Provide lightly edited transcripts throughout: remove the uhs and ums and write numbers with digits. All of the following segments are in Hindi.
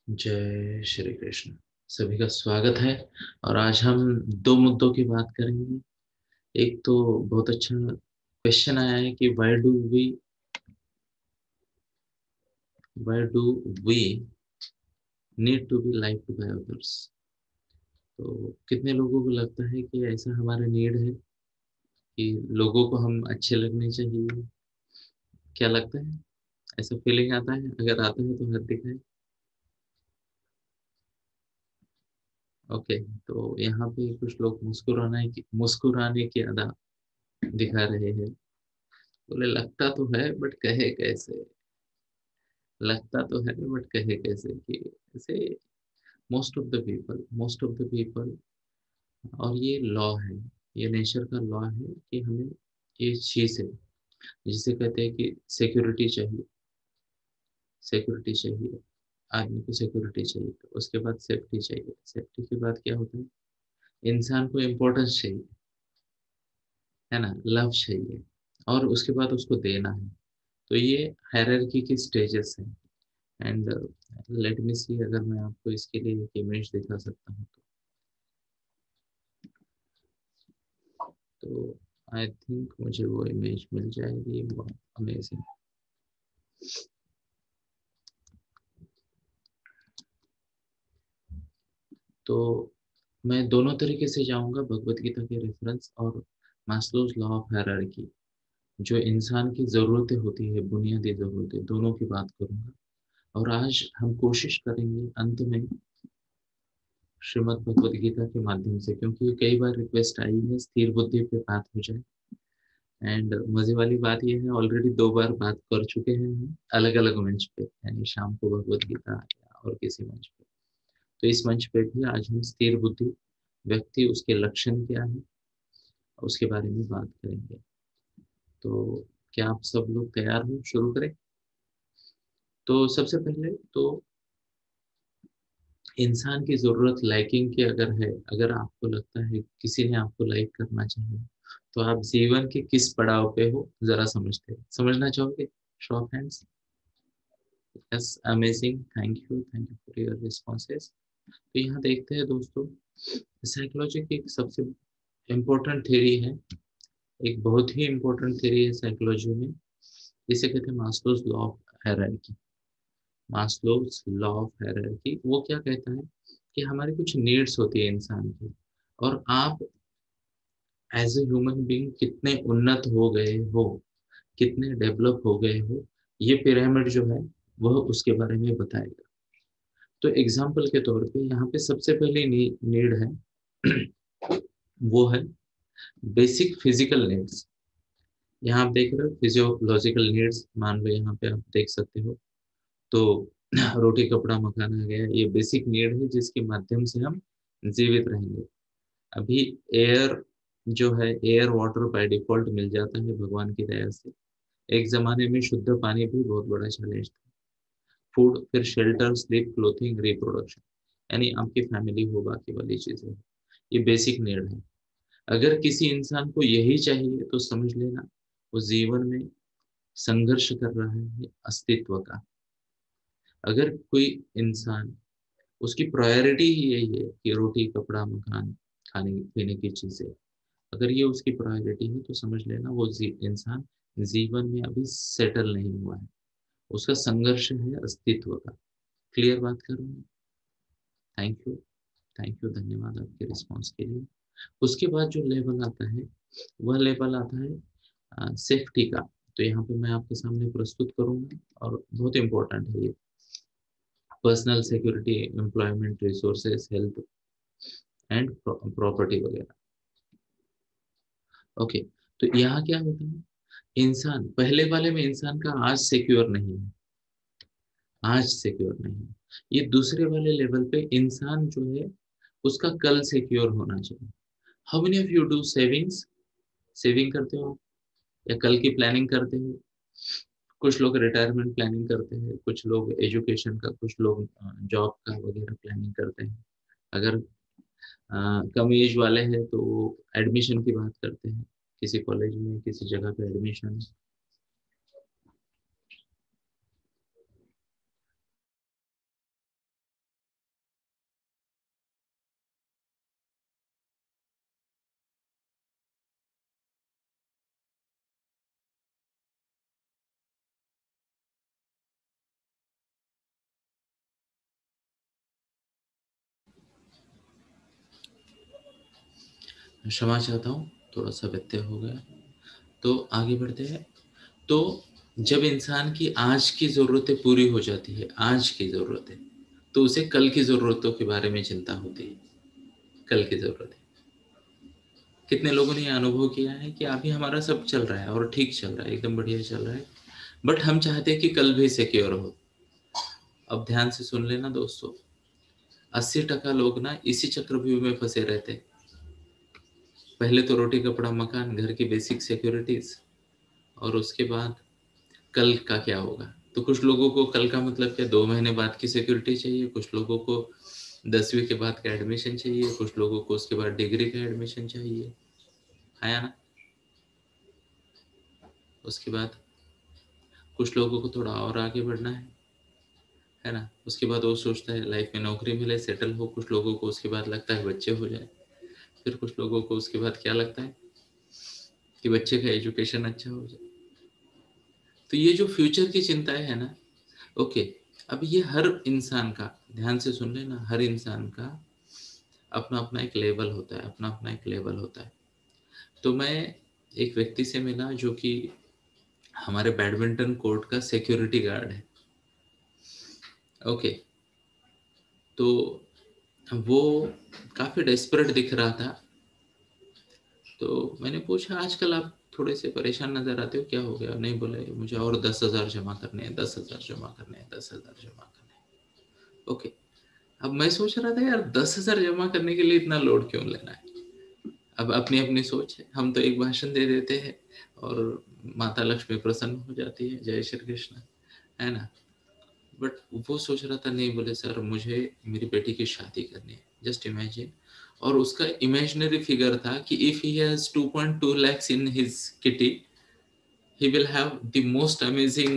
जय श्री कृष्ण। सभी का स्वागत है। और आज हम दो मुद्दों की बात करेंगे। एक तो बहुत अच्छा क्वेश्चन आया है कि why do we need to be liked by others। तो कितने लोगों को लगता है कि ऐसा हमारा नीड है कि लोगों को हम अच्छे लगने चाहिए? क्या लगता है? ऐसा फीलिंग आता है? अगर आता है तो हाथ दिखाए। ओके, तो यहाँ पे कुछ लोग मुस्कुराने की अदा दिखा रहे हैं। बोले लगता तो है बट कहे कैसे। लगता तो है बट कहे कैसे कि ऐसे मोस्ट ऑफ द पीपल। और ये लॉ है, ये नेचर का लॉ है कि हमें ये चीज है जिसे कहते हैं कि सिक्योरिटी चाहिए। सिक्योरिटी चाहिए, आदमी को सिक्योरिटी चाहिए, तो उसके बाद सेफ्टी चाहिए। सेफ्टी के बाद क्या होता है? इंसान को इम्पोर्टेंस चाहिए, है ना, लव चाहिए, और उसके बाद उसको देना है। तो ये हायरार्की की स्टेजेस हैं। एंड लेट मी सी, अगर मैं आपको इसके लिए एक इमेज दिखा सकता हूँ तो आई थिंक मुझे वो इमेज मिल जाएगी। अमेजिंग। तो मैं दोनों तरीके से जाऊंगा, भगवत गीता के रेफरेंस और मास्लोज लॉ ऑफ हायरार्की। जो इंसान की ज़रूरतें होती है, बुनियादी ज़रूरतें, दोनों की बात करूंगा। और आज हम कोशिश करेंगे अंत में श्रीमद् भगवत गीता के माध्यम से, क्योंकि कई बार रिक्वेस्ट आई है स्थिर बुद्धि पे बात हो जाए। एंड मजे वाली बात यह है, ऑलरेडी दो बार बात कर चुके हैं हम अलग अलग मंच पे, यानी शाम को भगवत गीता और किसी मंच पे। तो इस मंच पे भी आज हम स्थिर बुद्धि व्यक्ति, उसके लक्षण क्या है, उसके बारे में बात करेंगे। तो क्या आप सब लोग तैयार हो? शुरू करें। तो सबसे पहले तो इंसान की जरूरत लाइकिंग की अगर है, अगर आपको लगता है किसी ने आपको लाइक करना चाहिए, तो आप जीवन के किस पड़ाव पे हो जरा समझना चाहोगे? Show of hands. Yes, amazing, thank you for your responses. तो यहाँ देखते हैं दोस्तों, साइकोलॉजी की एक सबसे इम्पोर्टेंट थ्योरी है, एक बहुत ही इम्पोर्टेंट थ्योरी है साइकोलॉजी में, जिसे कहते हैं Maslow's law of hierarchy. Maslow's law of hierarchy वो क्या कहता है कि हमारी कुछ नीड्स होती है इंसान की, और आप एज ए ह्यूमन बीइंग कितने उन्नत हो गए हो, कितने डेवलप हो गए हो, ये पिरामिड जो है वह उसके बारे में बताएगा। तो एग्जाम्पल के तौर पे यहाँ पे सबसे पहली नीड है वो है बेसिक फिजिकल नीड्स। यहाँ आप देख रहे हो फिजियोलॉजिकल नीड्स, मान लो यहाँ पे आप देख सकते हो। तो रोटी कपड़ा मकान आ गया, ये बेसिक नीड है जिसके माध्यम से हम जीवित रहेंगे। अभी एयर जो है, एयर वाटर बाय डिफॉल्ट मिल जाता है भगवान की दया से। एक जमाने में शुद्ध पानी भी बहुत बड़ा चैलेंज था। फूड, फिर शेल्टर, स्लीप, क्लोथिंग, रिप्रोडक्शन, यानी आपकी फैमिली हो, बाकी वाली चीजें, ये बेसिक नीड है। अगर किसी इंसान को यही चाहिए तो समझ लेना वो जीवन में संघर्ष कर रहा है अस्तित्व का। अगर कोई इंसान, उसकी प्रायोरिटी ही यही है कि रोटी कपड़ा मकान, खाने पीने की चीजें, अगर ये उसकी प्रायोरिटी है तो समझ लेना वो इंसान जीवन में अभी सेटल नहीं हुआ है। उसका संघर्ष है अस्तित्व का। क्लियर बात कर रहा हूँ? थैंक यू, धन्यवाद आपके रिस्पॉन्स के लिए। उसके बाद जो लेवल आता है, वह लेवल आता है सेफ्टी का। तो यहाँ पे मैं आपके सामने प्रस्तुत करूंगा, और बहुत इंपॉर्टेंट है ये। Personal security, employment, resources, health and property वगैरह। ओके, तो यहाँ क्या होता है, इंसान पहले वाले में इंसान का आज सिक्योर नहीं है, आज सिक्योर नहीं है। ये दूसरे वाले लेवल पे इंसान जो है उसका कल सिक्योर होना चाहिए। How many of you do savings? Saving करते हो या कल की प्लानिंग करते हो? कुछ लोग रिटायरमेंट प्लानिंग करते हैं, कुछ लोग एजुकेशन का, कुछ लोग जॉब का वगैरह प्लानिंग करते हैं। अगर कम एज वाले हैं तो एडमिशन की बात करते हैं, किसी कॉलेज में किसी जगह पे एडमिशन। क्षमा चाहता हूँ, थोड़ा सा व्यत्यय हो गया। तो आगे बढ़ते हैं। तो जब इंसान की आज की ज़रूरतें पूरी हो जाती है, आज की ज़रूरतें, तो उसे कल की ज़रूरतों के बारे में चिंता होती है। कल की ज़रूरतें, कितने लोगों ने ये अनुभव किया है कि अभी हमारा सब चल रहा है और ठीक चल रहा है, एकदम बढ़िया चल रहा है, बट हम चाहते हैं कि कल भी सिक्योर हो। अब ध्यान से सुन लेना दोस्तों, 80% लोग ना इसी चक्रव्यूह में फंसे रहते हैं। पहले तो रोटी कपड़ा मकान, घर की बेसिक सिक्योरिटीज, और उसके बाद कल का क्या होगा। तो कुछ लोगों को कल का मतलब क्या, 2 महीने बाद की सिक्योरिटी चाहिए, कुछ लोगों को 10वीं के बाद का एडमिशन चाहिए, कुछ लोगों को उसके बाद डिग्री का एडमिशन चाहिए, है ना। उसके बाद कुछ लोगों को थोड़ा और आगे बढ़ना है ना। उसके बाद वो सोचता है लाइफ में नौकरी मिले, सेटल हो। कुछ लोगों को उसके बाद लगता है बच्चे हो जाए। फिर कुछ लोगों को उसके बाद क्या लगता है कि बच्चे का एजुकेशन अच्छा हो जाए। तो ये जो फ्यूचर की चिंताएं है ना, ओके, अब ये हर इंसान का, ध्यान से सुन लेना, हर इंसान का अपना अपना एक लेवल होता है, अपना अपना एक लेवल होता है। तो मैं एक व्यक्ति से मिला जो कि हमारे बैडमिंटन कोर्ट का सिक्योरिटी गार्ड है। ओके, तो वो काफ़ी डेस्परेट दिख रहा था। तो मैंने पूछा आजकल आप थोड़े से परेशान नजर आते हो, क्या हो गया। नहीं, बोले मुझे और 10,000 जमा करने हैं, 10,000 जमा करने हैं, 10,000 जमा करने हैं। ओके, अब मैं सोच रहा था यार 10,000 जमा करने के लिए इतना लोड क्यों लेना है। अब अपनी अपनी सोच है, हम तो एक भाषण दे देते हैं और माता लक्ष्मी प्रसन्न हो जाती है, जय श्री कृष्ण, है ना। बट वो सोच रहा था, नहीं, बोले सर मुझे मेरी बेटी की शादी करनी है, जस्ट इमेजिन। और उसका इमेजिनरी फिगर था कि if he has 2.2 lakhs in his kitty, he will have the most amazing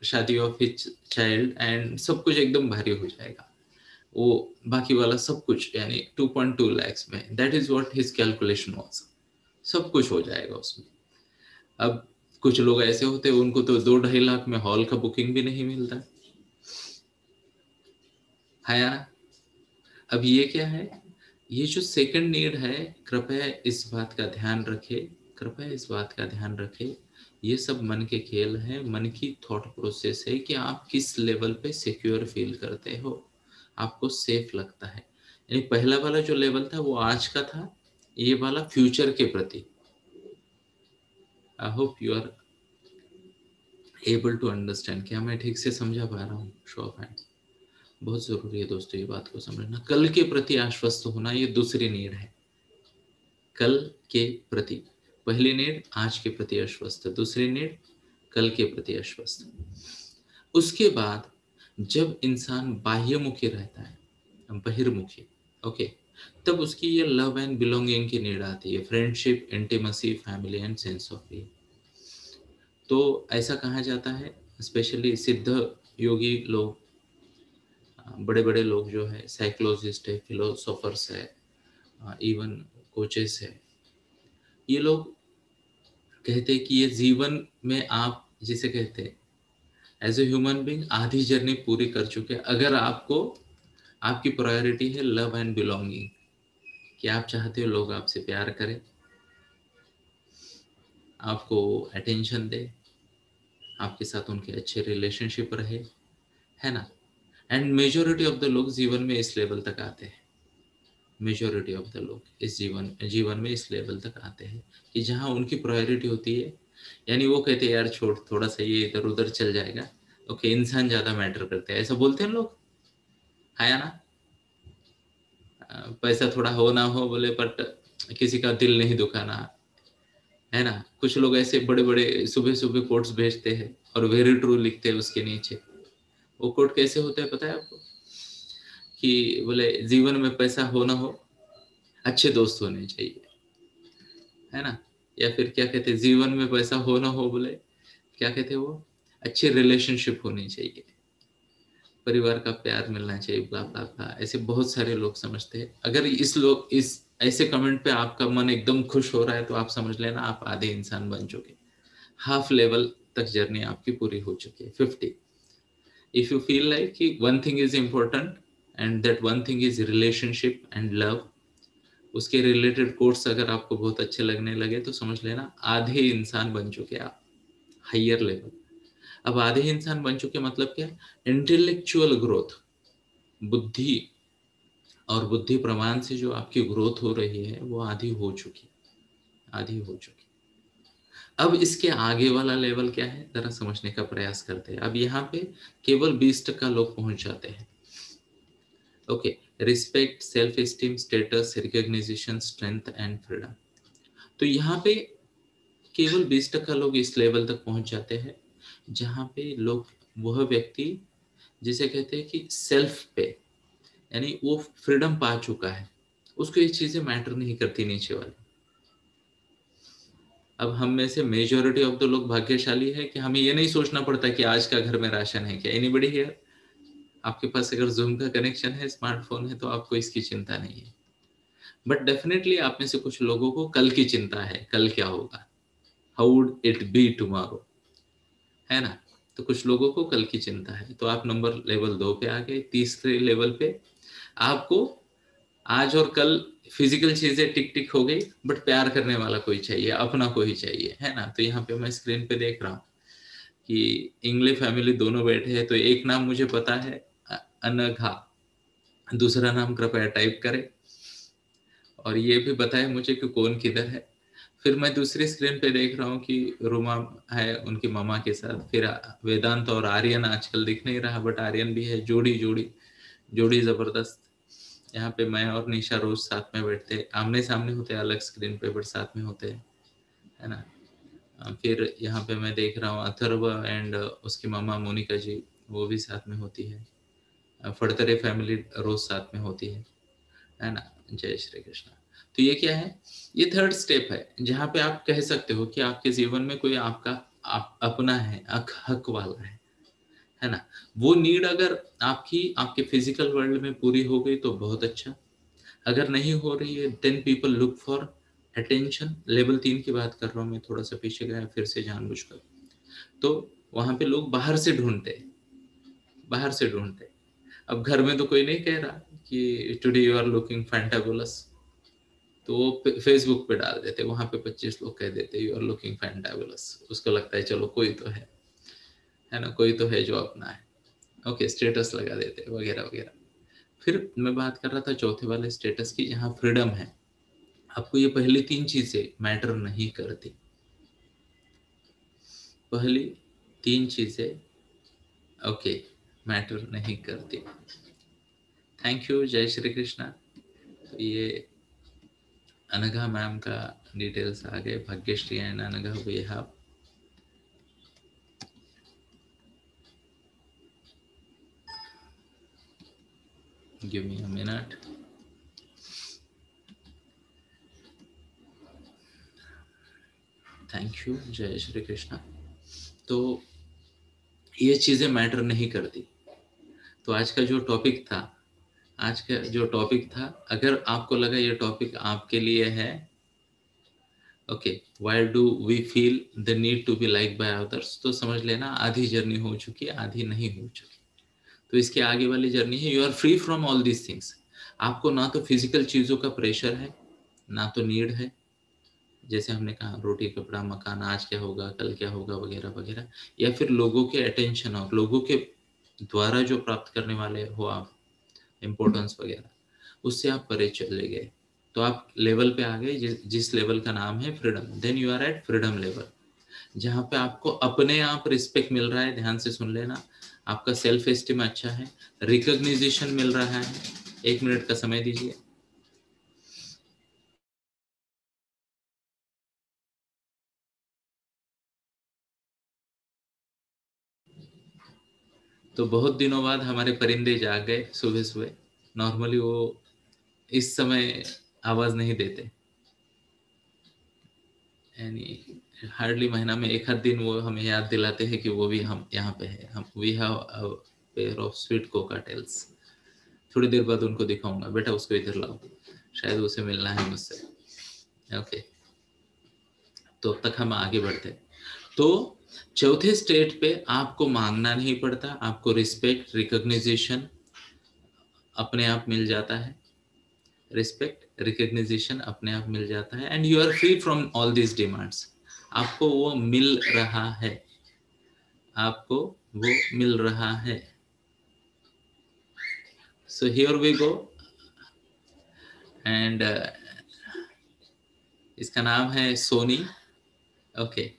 शादी ऑफ हिज चाइल्ड, एंड सब कुछ एकदम भारी हो जाएगा। वो बाकी वाला सब कुछ यानी 2.2 lakhs में, that is what his calculation was. सब कुछ हो जाएगा उसमें। अब कुछ लोग ऐसे होते हैं उनको तो 2-2.5 लाख में हॉल का बुकिंग भी नहीं मिलता है यार। अब ये क्या है, ये जो सेकंड नीड है, कृपया इस बात का ध्यान रखें, कृपया इस बात का ध्यान रखें। ये सब मन के खेल है, मन की थॉट प्रोसेस है कि आप किस लेवल पे सिक्योर फील करते हो, आपको सेफ लगता है। यानी पहला वाला जो लेवल था वो आज का था, ये वाला फ्यूचर के प्रति। I hope you are able to understand. क्या मैं ठीक से समझा पा रहा हूँ? Show of hands. बहुत जरूरी है दोस्तों ये बात को समझना। कल के प्रति आश्वस्त होना, ये दूसरी नीड है। कल के प्रति, पहली नीड आज के प्रति आश्वस्त, दूसरी नीड कल के प्रति आश्वस्त। उसके बाद जब इंसान बाह्यमुखी रहता है, बहिर्मुखी, ओके, तब उसकी ये लव एंड बिलोंगिंग की नीड आती है, friendship, intimacy, family and sense of being. तो ऐसा कहा जाता है, स्पेशली सिद्ध योगी लोग, बड़े बड़े लोग जो है, साइकोलॉजिस्ट है, फिलोसोफर्स है, इवन कोचेस है, ये लोग कहते हैं कि ये जीवन में आप जिसे कहते हैं एज ए ह्यूमन बीइंग आधी जर्नी पूरी कर चुके हैं, अगर आपको, आपकी प्रायोरिटी है लव एंड बिलोंगिंग, कि आप चाहते हो लोग आपसे प्यार करें, आपको अटेंशन दे, आपके साथ उनके अच्छे रिलेशनशिप रहे, है ना। एंड मेजोरिटी ऑफ द लोग जीवन में इस लेवल तक आते हैं, मेजोरिटी ऑफ द लोग इस जीवन जीवन में इस लेवल तक आते हैं कि जहाँ उनकी प्रायोरिटी होती है, यानी वो कहते हैं यार छोड़, थोड़ा सा ये इधर उधर चल जाएगा, ओके, इंसान ज्यादा मैटर करते हैं, ऐसा बोलते हैं लोग, है ना। पैसा थोड़ा हो ना हो बोले, बट किसी का दिल नहीं दुखाना, है ना। कुछ लोग ऐसे बड़े बड़े सुबह सुबह कोट्स भेजते हैं और वेरी ट्रू लिखते हैं उसके नीचे। वो कोट कैसे होता है पता है आपको, कि बोले जीवन में पैसा हो ना हो, अच्छे दोस्त होने चाहिए, है ना। या फिर क्या कहते हैं, जीवन में पैसा हो ना हो बोले, क्या कहते हैं वो, अच्छी रिलेशनशिप होनी चाहिए, परिवार का प्यार मिलना चाहिए, ब्ला ब्ला ब्ला, ऐसे बहुत सारे लोग समझते हैं। अगर इस ऐसे कमेंट पे आपका मन एकदम खुश हो रहा है तो आप समझ लेना आप आधे इंसान बन चुके, हाफ लेवल तक जर्नी आपकी पूरी हो चुकी है, 50। इफ यू फील लाइक कि one thing is important and that one thing is relationship and love, उसके रिलेटेड कोट्स अगर आपको बहुत अच्छे लगने लगे तो समझ लेना आधे इंसान बन चुके आप, हायर लेवल। अब आधे इंसान बन चुके मतलब क्या? इंटेलेक्चुअल ग्रोथ, बुद्धि और बुद्धि प्रमाण से जो आपकी ग्रोथ हो रही है वो आधी हो चुकी, आधी हो चुकी। अब इसके आगे वाला लेवल क्या है, जरा समझने का प्रयास करते हैं। अब यहाँ पे केवल 20% लोग पहुंच जाते हैं। Okay, respect, self esteem, status, recognition, strength and freedom. तो यहाँ पे केवल 20% लोग इस लेवल तक पहुंच जाते हैं जहाँ पे लोग, वह व्यक्ति जिसे कहते हैं कि सेल्फ पे, यानी वो फ्रीडम पा चुका है, उसको ये चीजें मैटर नहीं करती नीचे वाली। अब हम में से मेजॉरिटी ऑफ द लोग भाग्यशाली है कि हमें ये नहीं सोचना पड़ता कि आज का घर में राशन है क्या। Anybody here? आपके पास अगर जूम का कनेक्शन है, स्मार्टफोन है, तो आपको इसकी चिंता नहीं है। बट डेफिनेटली आप में से कुछ लोगों को कल की चिंता है, कल क्या होगा, how would it be tomorrow, है ना? तो कुछ लोगों को कल की चिंता है। तो आप नंबर लेवल 2 पे आ गए। तीसरे लेवल पे आपको आज और कल फिजिकल चीजें टिक टिक हो गई, बट प्यार करने वाला कोई चाहिए, अपना कोई चाहिए, है ना? तो यहाँ पे मैं स्क्रीन पे देख रहा हूँ कि इंग्लिश फैमिली दोनों बैठे हैं। तो एक नाम मुझे पता है, अनघा। दूसरा नाम कृपया टाइप करें और ये भी बताए मुझे कि कौन किधर है। फिर मैं दूसरी स्क्रीन पे देख रहा हूँ कि रुमा है उनकी मामा के साथ। फिर वेदांत और आर्यन आजकल दिख नहीं रहा, बट आर्यन भी है। जोड़ी जोड़ी जोड़ी जबरदस्त। यहाँ पे मैं और निशा रोज साथ में बैठते हैं, आमने सामने होते हैं, अलग स्क्रीन पे बट साथ में होते हैं, है ना? फिर यहाँ पे मैं देख रहा हूँ अथर्व एंड उसकी मामा मोनिका जी, वो भी साथ में होती है। फड़तरे फैमिली रोज साथ में होती है ना? जय श्री कृष्ण। तो ये क्या है? ये थर्ड स्टेप है जहाँ पे आप कह सकते हो कि आपके जीवन में कोई आपका अपना है, हक वाला है ना? वो नीड अगर आपकी आपके फिजिकल वर्ल्ड में पूरी हो गई तो बहुत अच्छा। अगर नहीं हो रही है then people look for attention. Level 3 की बात कर रहा हूँ मैं, थोड़ा सा पीछे गया फिर से जानबूझकर। तो वहां पे लोग बाहर से ढूंढते, बाहर से ढूंढते। अब घर में तो कोई नहीं कह रहा कि today you are looking fantabulous, तो वो फेसबुक पे डाल देते, वहां पे 25 लोग कह देते यू आर लुकिंग फैंटाबुलस। उसको लगता है चलो कोई तो है ना, कोई तो है जो अपना है। ओके, स्टेटस लगा देते वगैरह वगैरह। फिर मैं बात कर रहा था चौथे वाले स्टेटस की, जहाँ फ्रीडम है। आपको ये पहली 3 चीजें मैटर नहीं करती, पहली 3 चीजें ओके मैटर नहीं करती। थैंक यू, जय श्री कृष्णा। तो ये अनघा मैम का डिटेल्स आ गए। Bhagyashree and Anagha we have. Give me a minute. Thank you, जय श्री कृष्णा। तो ये चीजें मैटर नहीं करती। तो आज का जो टॉपिक था, आज का जो टॉपिक था, अगर आपको लगा ये टॉपिक आपके लिए है, okay, why do we feel the need to be like by others, तो समझ लेना आधी जर्नी हो चुकी है, आधी नहीं हो चुकी। तो इसके आगे वाली जर्नी है you are free from all these things. आपको ना तो फिजिकल चीजों का प्रेशर है, ना तो नीड है। जैसे हमने कहा रोटी कपड़ा मकान, आज क्या होगा कल क्या होगा वगैरह वगैरह, या फिर लोगों के अटेंशन और लोगों के द्वारा जो प्राप्त करने वाले हो आप, इम्पोर्टेंस वगैरह, उससे आप परे चले गए। तो आप लेवल पे आ गए जिस लेवल का नाम है freedom. Then you are at freedom level, जहाँ पे आपको अपने आप रिस्पेक्ट मिल रहा है। ध्यान से सुन लेना, आपका सेल्फ एस्टीम अच्छा है, रिकॉग्निशन मिल रहा है। 1 मिनट का समय दीजिए। तो बहुत दिनों बाद हमारे परिंदे जाग गए सुबह सुबह। नॉर्मली वो इस समय आवाज नहीं देते, यानी हार्डली महीना में एक आध दिन वो हमें याद दिलाते हैं कि वो भी हम यहाँ पे है। हम we have a pair of sweet cocktails. थोड़ी देर बाद उनको दिखाऊंगा, बेटा उसको इधर लाओ, शायद उसे मिलना है मुझसे। ओके, तो अब तक हम आगे बढ़ते। तो चौथे स्टेट पे आपको मांगना नहीं पड़ता, आपको रिस्पेक्ट रिकॉग्निशन अपने आप मिल जाता है। रिस्पेक्ट, रिकग्निशन अपने आप मिल जाता है, and you are free from all this demands. आपको वो मिल रहा है, आपको वो मिल रहा है। So here we go, and इसका नाम है सोनी। ओके,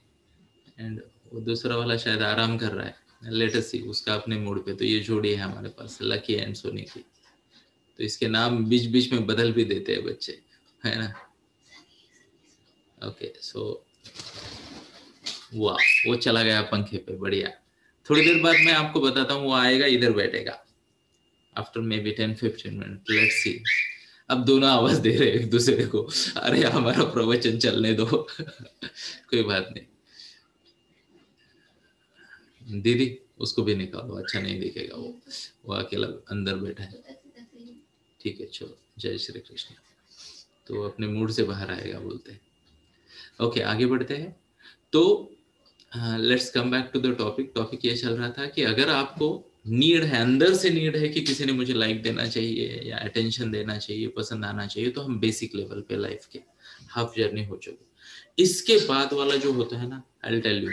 एंड वो दूसरा वाला शायद आराम कर रहा है, लेट अस सी उसका अपने मूड पे। तो ये जोड़ी है हमारे पास, लकी एंड सोनी की। तो इसके नाम बीच बीच में बदल भी देते हैं बच्चे, है ना। ओके, सो वाह, वो चला गया पंखे पे, बढ़िया। थोड़ी देर बाद मैं आपको बताता हूँ, वो आएगा, इधर बैठेगा, after may be 10-15 minute, let's see. अब दोनों आवाज दे रहे हैं एक दूसरे को, अरे हमारा प्रवचन चलने दो। कोई बात नहीं दीदी, उसको भी निकालो, अच्छा नहीं दिखेगा वो अकेला अंदर बैठा है। ठीक है, चलो, जय श्री कृष्ण। तो अपने मूड से बाहर आएगा बोलते हैं। ओके, आगे बढ़ते हैं। तो let's come back to the topic. Topic ये चल रहा था कि अगर आपको नीड है, अंदर से नीड है कि किसी ने मुझे लाइक देना चाहिए या अटेंशन देना चाहिए, पसंद आना चाहिए, तो हम बेसिक लेवल पे लाइफ के हाफ जर्नी हो चुकी। इसके बाद वाला जो होता है ना, आई विल टेल यू,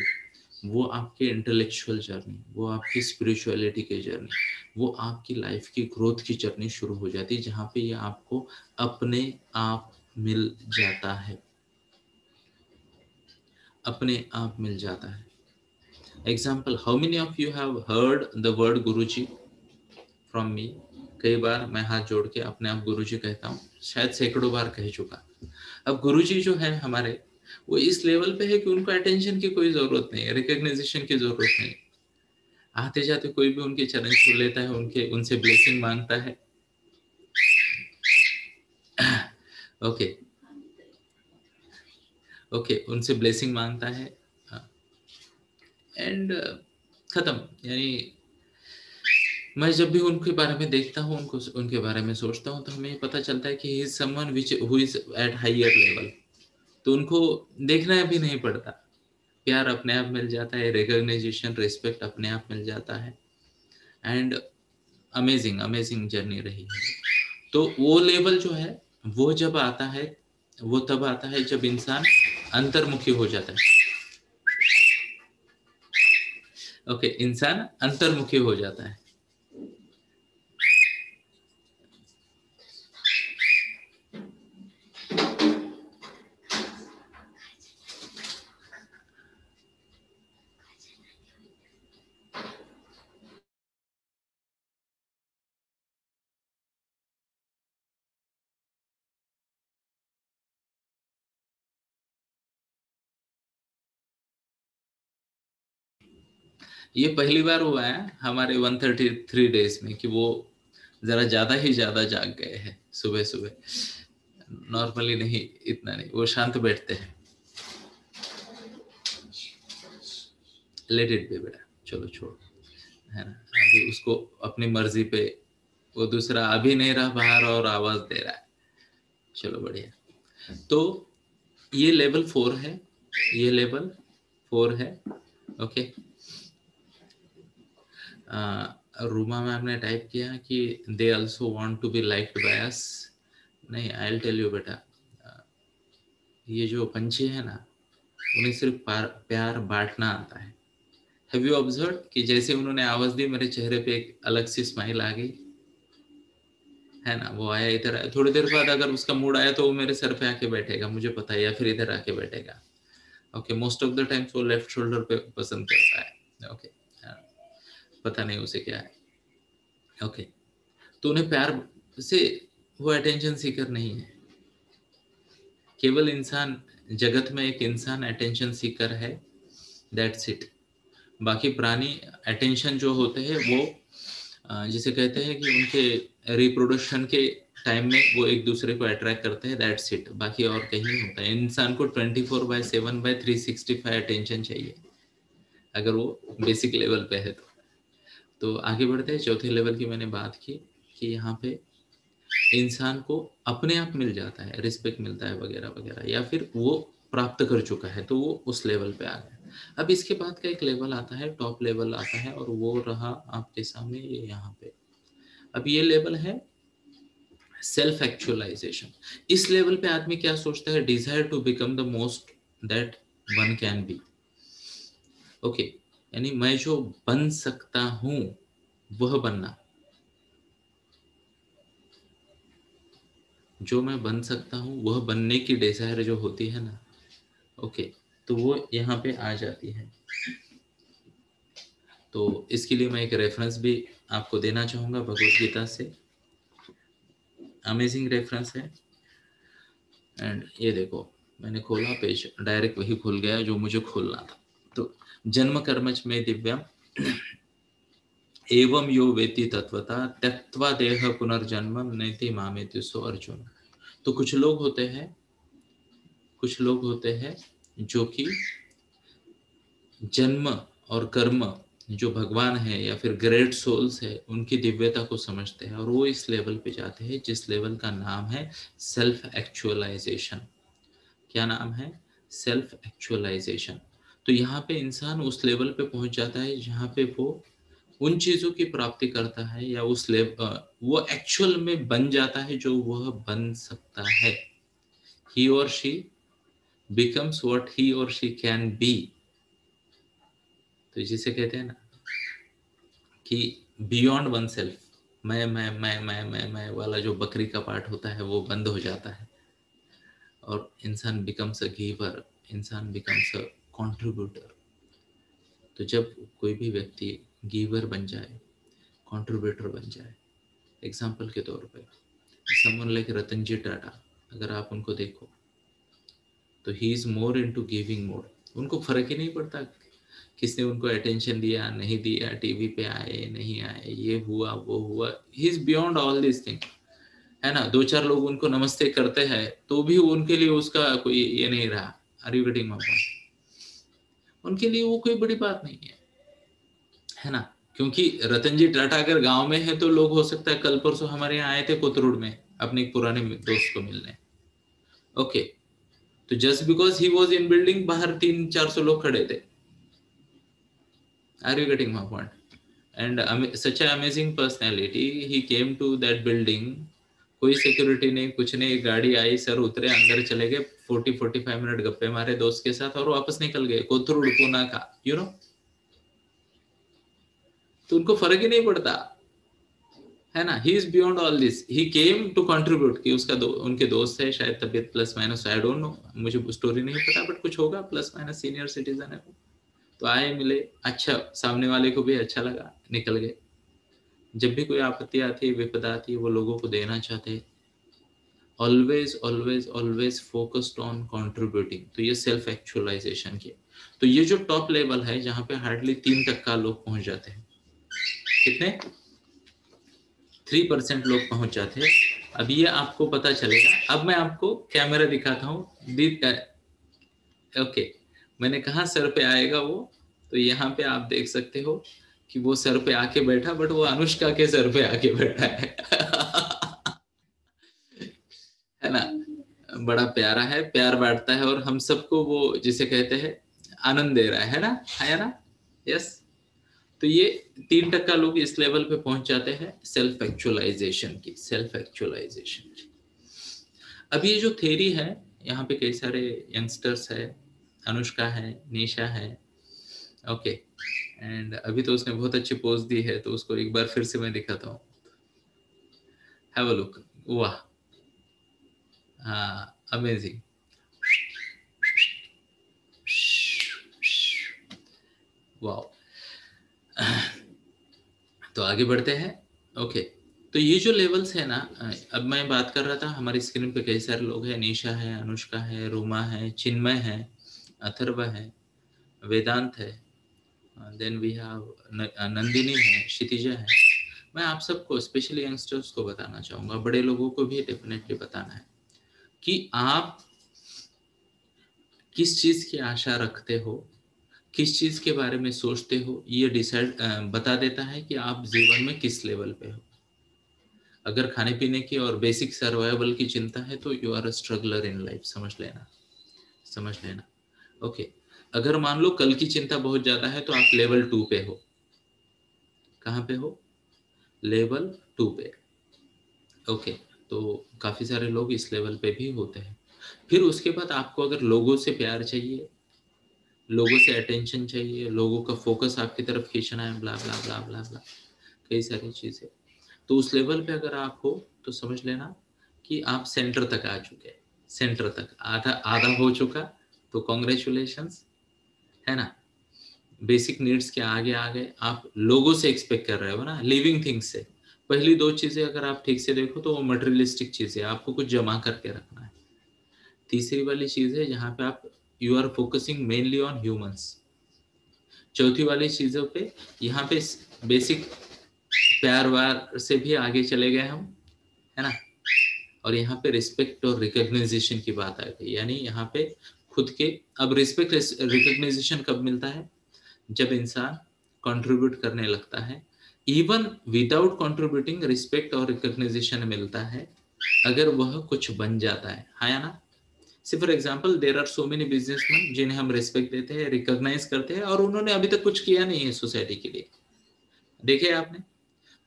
वो आपके इंटेलेक्चुअल जर्नी, वो आपकी स्पिरिचुअलिटी की जर्नी, वो आपकी लाइफ की ग्रोथ की जर्नी शुरू हो जाती है, जहाँ पे ये आपको अपने आप मिल जाता है, अपने आप मिल जाता है। Example, how many of you have heard the word Guruji from me? कई बार मैं हाथ जोड़ के अपने आप गुरुजी कहता हूँ, शायद सैकड़ों बार कह चुका। अब गुरुजी जो है हमारे, वो इस लेवल पे है कि उनको अटेंशन की कोई जरूरत नहीं है, रिकग्निशन की जरूरत नहीं। आते जाते कोई भी उनके चरण छू लेता है, उनके उनसे ब्लेसिंग मांगता है। ओके ओके, उनसे ब्लेसिंग मांगता है, एंड खत्म। यानी मैं जब भी उनके बारे में देखता हूँ, उनको उनके बारे में सोचता हूँ, तो हमें पता चलता है कि he is someone which who is at higher level. तो उनको देखना भी नहीं पड़ता, प्यार अपने आप मिल जाता है, रिकॉग्निशन, रिस्पेक्ट अपने आप मिल जाता है, एंड अमेजिंग अमेजिंग जर्नी रही है। तो वो लेवल जो है, वो जब आता है, वो तब आता है जब इंसान अंतर्मुखी हो जाता है। ओके, इंसान अंतर्मुखी हो जाता है। ये पहली बार हुआ है हमारे 133 डेज में कि वो जरा ज्यादा ही ज्यादा जाग गए हैं सुबह सुबह। नॉर्मली नहीं, इतना नहीं, वो शांत बैठते हैं। लेट इट बी बेटा, चलो छोड़ो, है ना। अभी उसको अपनी मर्जी पे, वो दूसरा अभी नहीं रहा बाहर और आवाज दे रहा है। चलो बढ़िया। तो ये लेवल 4 है, ये लेवल 4 है। ओके, रूमा मैम ने टाइप किया कि they also want to be liked by us. नहीं, आई विल टेल यू बेटा, ये जो पंछी है ना, उन्हें सिर्फ प्यार बांटना आता है। हैव यू ऑब्जर्व कि जैसे उन्होंने आवाज दी, मेरे चेहरे पे एक अलग सी स्माइल आ गई, है ना। वो आया, इधर आया, थोड़ी देर बाद अगर उसका मूड आया तो वो मेरे सर पे आके बैठेगा, मुझे पता है, या फिर इधर आके बैठेगा। Okay, most of the times वो लेफ्ट शोल्डर पे पसंद करता है। ओके, पता नहीं उसे क्या है। ओके, तो उन्हें प्यार से, वो अटेंशन सीकर नहीं है। केवल इंसान, जगत में एक इंसान अटेंशन सीकर है, दैट्स इट। बाकी प्राणी अटेंशन जो होते हैं वो जिसे कहते हैं कि उनके रिप्रोडक्शन के टाइम में वो एक दूसरे को अट्रैक्ट करते हैं, दैट्स इट। बाकी और कहीं नहीं होता है। इंसान को 24/7/365 अटेंशन चाहिए, अगर वो बेसिक लेवल पे है तो आगे बढ़ते हैं। चौथे लेवल की मैंने बात की कि यहाँ पे इंसान को अपने आप मिल जाता है, रिस्पेक्ट मिलता है वगैरह वगैरह, या फिर वो प्राप्त कर चुका है तो वो उस लेवल पे आ गया। अब इसके बाद का एक लेवल आता है, टॉप लेवल आता है, और वो रहा आपके सामने ये यहाँ पे। अब ये लेवल है सेल्फ एक्चुअलाइजेशन, इस लेवल पे आदमी क्या सोचता है, desire to become the most that one can be. Okay, यानी मैं जो बन सकता हूं वह बनना, जो मैं बन सकता हूं वह बनने की डिजायर जो होती है ना, ओके, तो वो यहाँ पे आ जाती है। तो इसके लिए मैं एक रेफरेंस भी आपको देना चाहूंगा भगवत गीता से, अमेजिंग रेफरेंस है। एंड ये देखो, मैंने खोला पेज, डायरेक्ट वही खुल गया जो मुझे खोलना था। तो जन्म कर्मच में दिव्यम एवं यो वेति तत्वता त्यक्त्वा देह पुनर्जन्म नैति मामेति सो अर्जुन। तो कुछ लोग होते हैं जो कि जन्म और कर्म जो भगवान है या फिर ग्रेट सोल्स है उनकी दिव्यता को समझते हैं, और वो इस लेवल पे जाते हैं जिस लेवल का नाम है सेल्फ एक्चुअलाइजेशन। क्या नाम है? Self actualization. तो यहाँ पे इंसान उस लेवल पे पहुंच जाता है जहाँ पे वो उन चीजों की प्राप्ति करता है, या उस लेवल वो एक्चुअल में बन जाता है जो वह बन सकता है। ही और शी बिकम्स व्हाट ही और शी कैन बी। तो जिसे कहते हैं ना कि बियॉन्ड वन सेल्फ, मैं वाला जो बकरी का पार्ट होता है वो बंद हो जाता है, और इंसान बिकम्स अ गिवर, इंसान बिकम्स अ कंट्रीब्यूटर। तो जब कोई भी व्यक्ति गिवर बन जाए, कंट्रीब्यूटर बन जाए, एग्जाम्पल के तौर पे समवन लाइक रतन जी टाटा, अगर आप उनको देखो तो he is more into giving mode. उनको फर्क ही नहीं पड़ता किसने उनको अटेंशन दिया नहीं दिया, टीवी पे आए नहीं आए, ये हुआ वो हुआ, ही is beyond all this thing, है ना। दो चार लोग उनको नमस्ते करते हैं तो भी उनके लिए उसका कोई ये नहीं रहा। Are you getting my point? उनके लिए वो कोई बड़ी बात नहीं है ना। क्योंकि रतन जी टाटा अगर गांव में है तो लोग हो सकता है कल परसों हमारे यहाँ आए थे कोथरूड में अपने एक पुराने दोस्त को मिलने, ओके, तो just because he was in building, बाहर 300-400 लोग खड़े थे। Are you getting my point? And such a amazing personality, he came to that building, कोई सिक्योरिटी नहीं कुछ नहीं, एक गाड़ी आई, सर उतरे अंदर चले गए, 40-45 मिनट गप्पे मारे दोस्त के साथ और वापस निकल गए, कोथरूड पूना का, यू नो। तो उनको फर्क ही नहीं पड़ता, है ना। He is beyond all this, he came to contribute, कि उसका उनके दोस्त है शायद, तबियत plus minus, I don't know, मुझे स्टोरी नहीं पता, बट कुछ होगा प्लस माइनस, सीनियर सिटीजन है वो। तो आए मिले, अच्छा सामने वाले को भी अच्छा लगा, निकल गए। जब भी कोई आपत्ति आती है, विपदा आती है, वो लोगों को देना चाहते हैं। Always always always focused on contributing. तो ये सेल्फ एक्चुअलाइजेशन की। तो ये जो टॉप लेवल है जहाँ पे हार्डली 3% लोग पहुंच जाते हैं, कितने? 3% लोग पहुंच जाते हैं। अब ये आपको पता चलेगा, अब मैं आपको कैमरा दिखाता हूँ, ओके, मैंने कहा सर पे आएगा वो, तो यहाँ पे आप देख सकते हो कि वो सर पे आके बैठा, बट वो अनुष्का के सर पे आके बैठा है है ना। बड़ा प्यारा है, प्यार बांटता है, और हम सबको वो जिसे कहते हैं आनंद दे रहा है ना, है ना। यस। तो ये 3% लोग इस लेवल पे पहुंच जाते हैं सेल्फ एक्चुअलाइजेशन की, सेल्फ एक्चुअलाइजेशन की। अब ये जो थ्योरी है, यहाँ पे कई सारे यंगस्टर्स है, अनुष्का है, निशा है, ओके, एंड अभी तो उसने बहुत अच्छी पोज दी है, तो उसको एक बार फिर से मैं दिखाता हूँ, हैव अ लुक। वाह, हाँ, अमेजिंग। वाह। तो आगे बढ़ते हैं, ओके। तो ये जो लेवल्स है ना, अब मैं बात कर रहा था, हमारी स्क्रीन पे कई सारे लोग हैं, निशा है, अनुष्का है, रोमा है, चिन्मय है, अथर्व है, वेदांत है, देन वी हैव नंदिनी है, क्षितिजा है। मैं आप सबको, स्पेशली यंगस्टर्स को बताना चाहूंगा, बड़े लोगों को भी डेफिनेटली बताना है कि आप किस चीज की आशा रखते हो, किस चीज के बारे में सोचते हो, ये डिसाइड बता देता है कि आप जीवन में किस लेवल पे हो। अगर खाने पीने की और बेसिक सर्वाइवल की चिंता है तो you are a struggler in life, समझ लेना, समझ लेना, ओके। अगर मान लो कल की चिंता बहुत ज्यादा है तो आप लेवल 2 पे हो। कहाँ पे हो? लेवल 2 पे, ओके। तो काफ़ी सारे लोग इस लेवल पे भी होते हैं। फिर उसके बाद आपको अगर लोगों से प्यार चाहिए, लोगों से अटेंशन चाहिए, लोगों का फोकस आपकी तरफ खींचना है, ब्ला ब्ला ब्ला ब्ला ब्ला, कई सारी चीज़ें, तो उस लेवल पे अगर आप हो तो समझ लेना कि आप सेंटर तक आ चुके हैं। सेंटर तक आधा आधा हो चुका, तो कॉन्ग्रेचुलेशंस, है ना। बेसिक नीड्स के आगे आ गए, आप लोगों से एक्सपेक्ट कर रहे हो ना, लिविंग थिंग्स से। पहली दो चीजें अगर आप ठीक से देखो तो वो मटेरियलिस्टिक चीजें, आपको कुछ जमा करके रखना है। तीसरी वाली चीज है जहाँ पे आप you are focusing mainly on humans. चौथी वाली चीजों पे यहाँ पे बेसिक प्यार वार से भी आगे चले गए हम, है ना। और यहाँ पे रिस्पेक्ट और रिकग्नाइजेशन की बात आ गई, यानी यहाँ पे खुद के, अब रिस्पेक्ट रिकग्नाइजेशन कब मिलता है, जब इंसान कंट्रीब्यूट करने लगता है। इवन विदाउट कंट्रीब्यूटिंग रिस्पेक्ट और रिकग्नाइजेशन मिलता है अगर वह कुछ बन जाता है, हाँ या ना। See for example there are so many businessmen जिन्हें हम रिस्पेक्ट देते हैं, रिकॉग्नाइज करते हैं, और उन्होंने अभी तक कुछ किया नहीं है सोसाइटी के लिए, देखे आपने।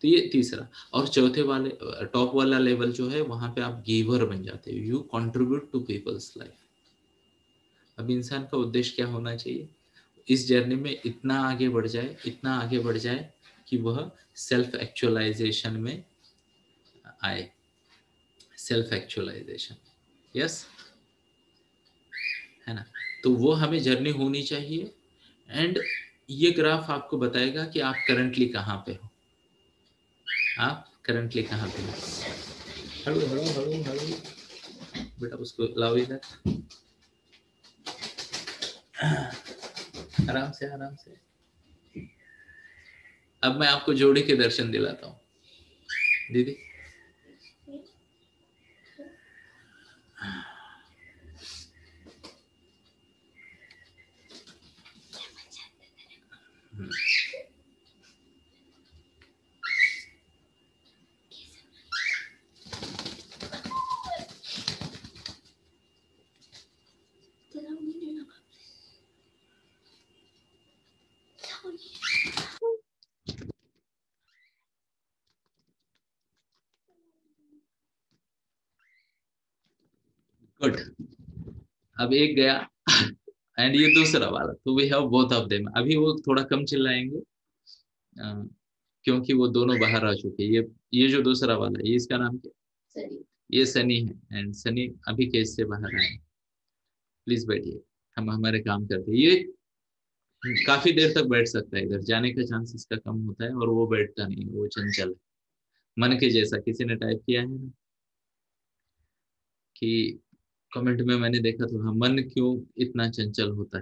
तो ये तीसरा। और चौथे वाले टॉप वाला लेवल जो है, वहां पे आप गिवर बन जाते हो, you contribute to people's life. अब इंसान का उद्देश्य क्या होना चाहिए, इस जर्नी में इतना आगे बढ़ जाए, इतना आगे बढ़ जाए कि वह सेल्फ एक्चुअलाइजेशन में आए। सेल्फ एक्चुअलाइजेशन, यस, है ना। तो वो हमें जर्नी होनी चाहिए। एंड ये ग्राफ आपको बताएगा कि आप करंटली कहाँ पे हो, आप करंटली कहाँ पे हो। हड़ू हड़ू हड़ू हड़ू, बेटा उसको लाओ इधर, आराम से आराम से। अब मैं आपको जोड़ी के दर्शन दिलाता हूँ दीदी। गुड। अब एक गया एंड ये दूसरा वाला, तो we have both of them. अभी वो थोड़ा कम चिल्लाएंगे क्योंकि वो दोनों बाहर आ चुके हैं। ये जो दूसरा वाला है, ये इसका नाम क्या, सनी। ये सनी है, एंड सनी अभी केस से बाहर आए। प्लीज बैठिए, हम हमारे काम करते हैं। ये काफी देर तक बैठ सकता है, इधर जाने का चांस इसका कम होता है, और वो बैठता नहीं, वो चंचल है, मन के जैसा। किसी ने टाइप किया है ना कि कमेंट में, मैंने देखा तो, हाँ, मन क्यों इतना चंचल होता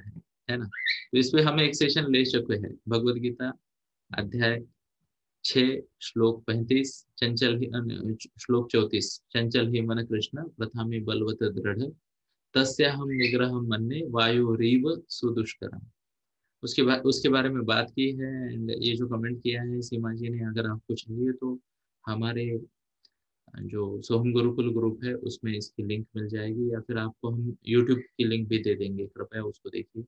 है ना। तो इस पे हम एक सेशन ले चुके हैं, भगवत गीता अध्याय 6 श्लोक 35, चंचल ही श्लोक 34, चंचल ही मन कृष्ण प्रथामि बलवत दृढ़, तस्याहम निग्रह मन्ये वायुरीव सुदुष्करम। उसके बारे में बात की है। एंड ये जो कमेंट किया है सीमा जी ने, अगर आपको चाहिए तो हमारे जो सोहम गुरुकुल ग्रुप है उसमें इसकी लिंक मिल जाएगी, या फिर आपको हम यूट्यूब की लिंक भी दे देंगे, कृपया उसको देखिए।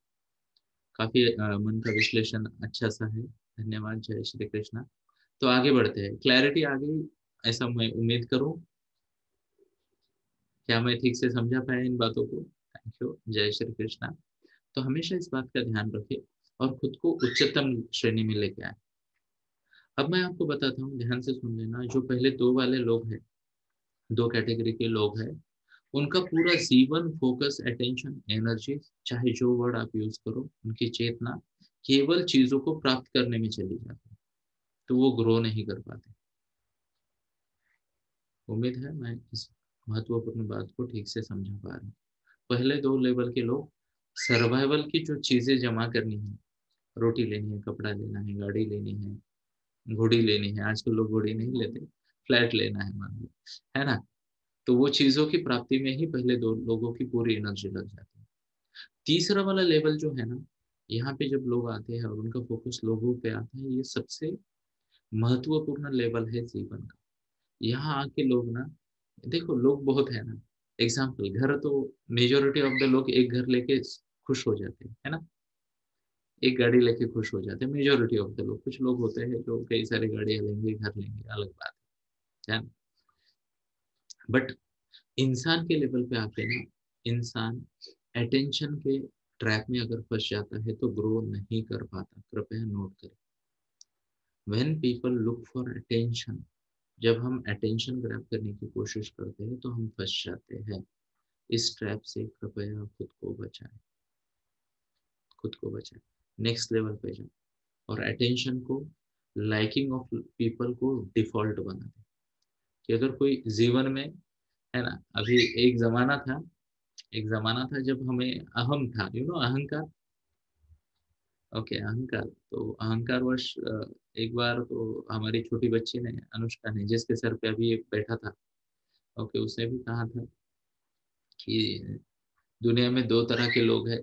काफी मन का विश्लेषण अच्छा सा है। धन्यवाद, जय श्री कृष्णा। तो आगे बढ़ते हैं, क्लैरिटी आ गई ऐसा मैं उम्मीद करूं। क्या मैं ठीक से समझा पाया इन बातों को? थैंक यू, जय श्री कृष्णा। तो हमेशा इस बात का ध्यान रखें और खुद को उच्चतम श्रेणी में लेके आए। अब मैं आपको बताता हूँ, ध्यान से सुन लेना। जो पहले दो वाले लोग हैं, दो कैटेगरी के लोग हैं, उनका पूरा जीवन, फोकस, अटेंशन, एनर्जी, चाहे जो वर्ड आप यूज करो, उनकी चेतना केवल चीजों को प्राप्त करने में चली जाती है, तो वो ग्रो नहीं कर पाते। उम्मीद है मैं इस महत्वपूर्ण बात को ठीक से समझा पा रहा हूँ। पहले दो लेवल के लोग सर्वाइवल की जो चीजें जमा करनी है, रोटी लेनी है, कपड़ा लेना है, गाड़ी लेनी है, घोड़ी लेनी है, आजकल लोग घोड़ी नहीं लेते, फ्लैट लेना है मान लो, है ना। तो वो चीजों की प्राप्ति में ही पहले दो लोगों की पूरी एनर्जी लग जाती है। तीसरा वाला लेवल जो है ना, यहाँ पे जब लोग आते हैं और उनका फोकस लोगों पे आता है, ये सबसे महत्वपूर्ण लेवल है जीवन का। यहाँ आके लोग ना, देखो लोग बहुत है ना, एग्जाम्पल घर, तो मेजोरिटी ऑफ द लोग एक घर लेके खुश हो जाते हैं, है ना। एक गाड़ी लेके खुश हो जाते हैं मेजोरिटी ऑफ द लोग। कुछ लोग होते हैं जो कई सारी गाड़ियां लेंगे, घर लेंगे, अलग बात है ना। बट इंसान के लेवल पे आके ना, इंसान अटेंशन के ट्रैप में अगर फंस जाता है तो ग्रो नहीं कर पाता। कृपया नोट करें, when people look for attention, जब हम अटेंशन ग्रैब करने की कोशिश करते हैं तो हम फंस जाते हैं। इस ट्रैप से कृपया खुद को बचाएं, खुद को बचाएं। नेक्स्ट लेवल पे जाएं और अटेंशन को, लाइकिंग ऑफ पीपल को डिफॉल्ट बना दें। कि अगर कोई जीवन में, है ना, अभी एक जमाना था जब हमें अहम था, अहंकार। ओके, अहंकार, तो अहंकार वश एक बार तो हमारी छोटी बच्ची ने, अनुष्का ने, जिसके सर पे अभी एक बैठा था, ओके, उसने भी कहा था कि दुनिया में दो तरह के लोग हैं,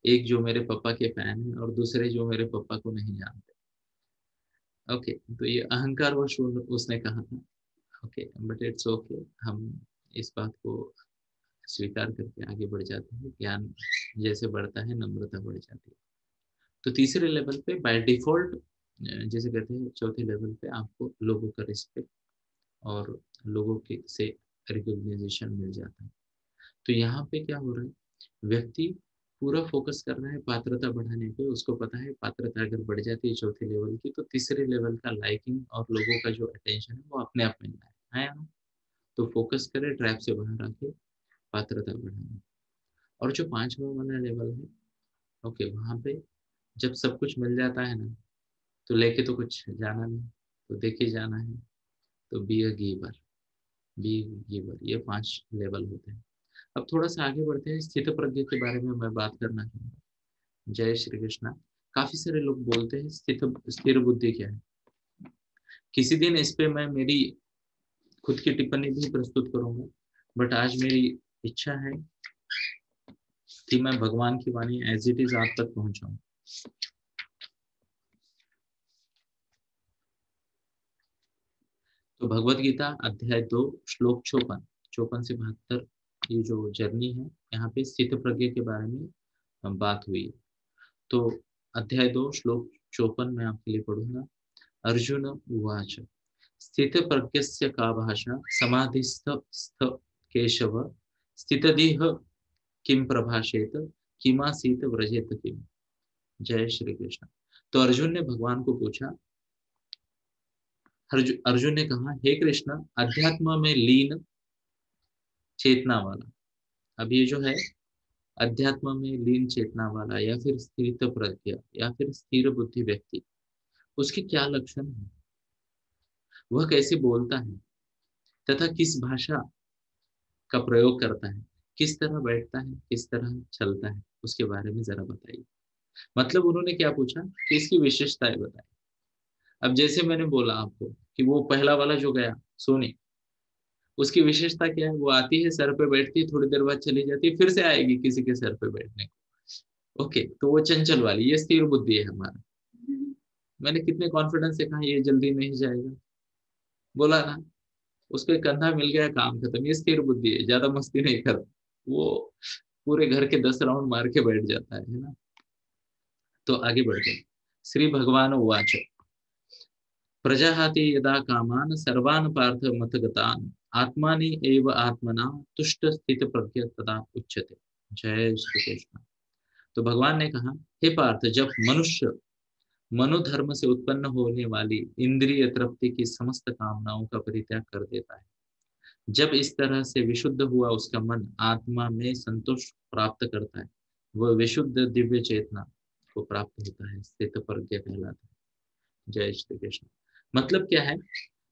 एक जो मेरे पापा के फैन है और दूसरे जो मेरे पापा को नहीं जानते। ओके, तो ये अहंकार वश उसने कहा था। ओके, बट इट्स ओके, हम इस बात को स्वीकार करके आगे बढ़ जाते हैं। ज्ञान जैसे बढ़ता है, नम्रता बढ़ जाती है। तो तीसरे लेवल पे बाय डिफॉल्ट, जैसे कहते हैं, चौथे लेवल पे आपको लोगों का रिस्पेक्ट और लोगों के से रिकॉग्निशन मिल जाता है। तो यहाँ पे क्या हो रहा है, व्यक्ति पूरा फोकस कर रहा है पात्रता बढ़ाने पे। उसको पता है पात्रता अगर बढ़ जाती है चौथे लेवल की, तो तीसरे लेवल का लाइकिंग और लोगों का जो अटेंशन है वो अपने आप मिलना है ना। तो फोकस करे ट्रैप से बाहर आके पात्रता बढ़ाने। और जो पांचवा वाला लेवल है, ओके, वहां पे जब सब कुछ मिल जाता है ना, तो लेके तो कुछ जाना नहीं, तो देखे जाना है। तो be a giver, be giver, ये 5 लेवल होते हैं। अब थोड़ा सा आगे बढ़ते हैं, स्थित प्रज्ञ के बारे में मैं बात करना चाहूंगा। जय श्री कृष्णा। काफी सारे लोग बोलते हैं स्थित, स्थिर बुद्धि क्या है। किसी दिन इस पे मैं मेरी खुद की टिप्पणी भी प्रस्तुत करूंगा, बट आज मेरी इच्छा है कि मैं भगवान की वाणी एज इट इज आप तक पहुंचाऊं। तो भगवत गीता अध्याय 2 श्लोक 54, 54 से 72, ये जो जर्नी है, यहाँ पे स्थित प्रज्ञ के बारे में बात हुई है। तो अध्याय 2 श्लोक 54 में आपके लिए पढ़ूंगा। अर्जुन उवाच स्थितप्रज्ञस्य का भाषा समाधिस्थ स्थ केशव स्थितदिह किम प्रभाषेत किमासीत व्रजेत किम। जय श्री कृष्ण। तो अर्जुन ने भगवान को पूछा, अर्जुन ने कहा, हे कृष्ण, अध्यात्म में लीन चेतना वाला, अब ये जो है अध्यात्म में लीन चेतना वाला या फिर स्थित प्रज्ञ या फिर स्थिर बुद्धि व्यक्ति, उसके क्या लक्षण है, वह कैसे बोलता है तथा किस भाषा का प्रयोग करता है, किस तरह बैठता है, किस तरह चलता है, उसके बारे में जरा बताइए। मतलब उन्होंने क्या पूछा कि इसकी विशेषताएं बताइए। अब जैसे मैंने बोला आपको कि वो पहला वाला जो गया सोने, उसकी विशेषता क्या है, वो आती है, सर पे बैठती है, थोड़ी देर बाद चली जाती है, फिर से आएगी किसी के सर पे बैठने को। ओके, तो वो चंचल वाली, ये स्थिर बुद्धि है हमारा। मैंने कितने कॉन्फिडेंस से कहा ये जल्दी नहीं जाएगा, बोला ना। उसको एक कंधा मिल गया, काम खत्म। ये स्थिर बुद्धि है, ज्यादा मस्ती नहीं करता वो, पूरे घर के 10 राउंड मार के बैठ जाता है ना। तो आगे बढ़ते हैं। श्री भगवान उवाच प्रजाहाति यदा कामान सर्वान् पार्थ मतगतान् आत्मानि एव आत्मना तुष्ट स्थित प्रज्ञ तदा उच्यते। जय श्री कृष्ण। तो भगवान ने कहा, हे पार्थ, जब मनुष्य मनोधर्म से उत्पन्न होने वाली इंद्रिय तृप्ति की समस्त कामनाओं का परित्याग कर देता है, जब इस तरह से विशुद्ध हुआ उसका मन आत्मा में संतोष प्राप्त करता है, वह विशुद्ध दिव्य चेतना को प्राप्त होता है, स्थित प्रज्ञ कहलाता है। जय श्री कृष्ण। मतलब क्या है,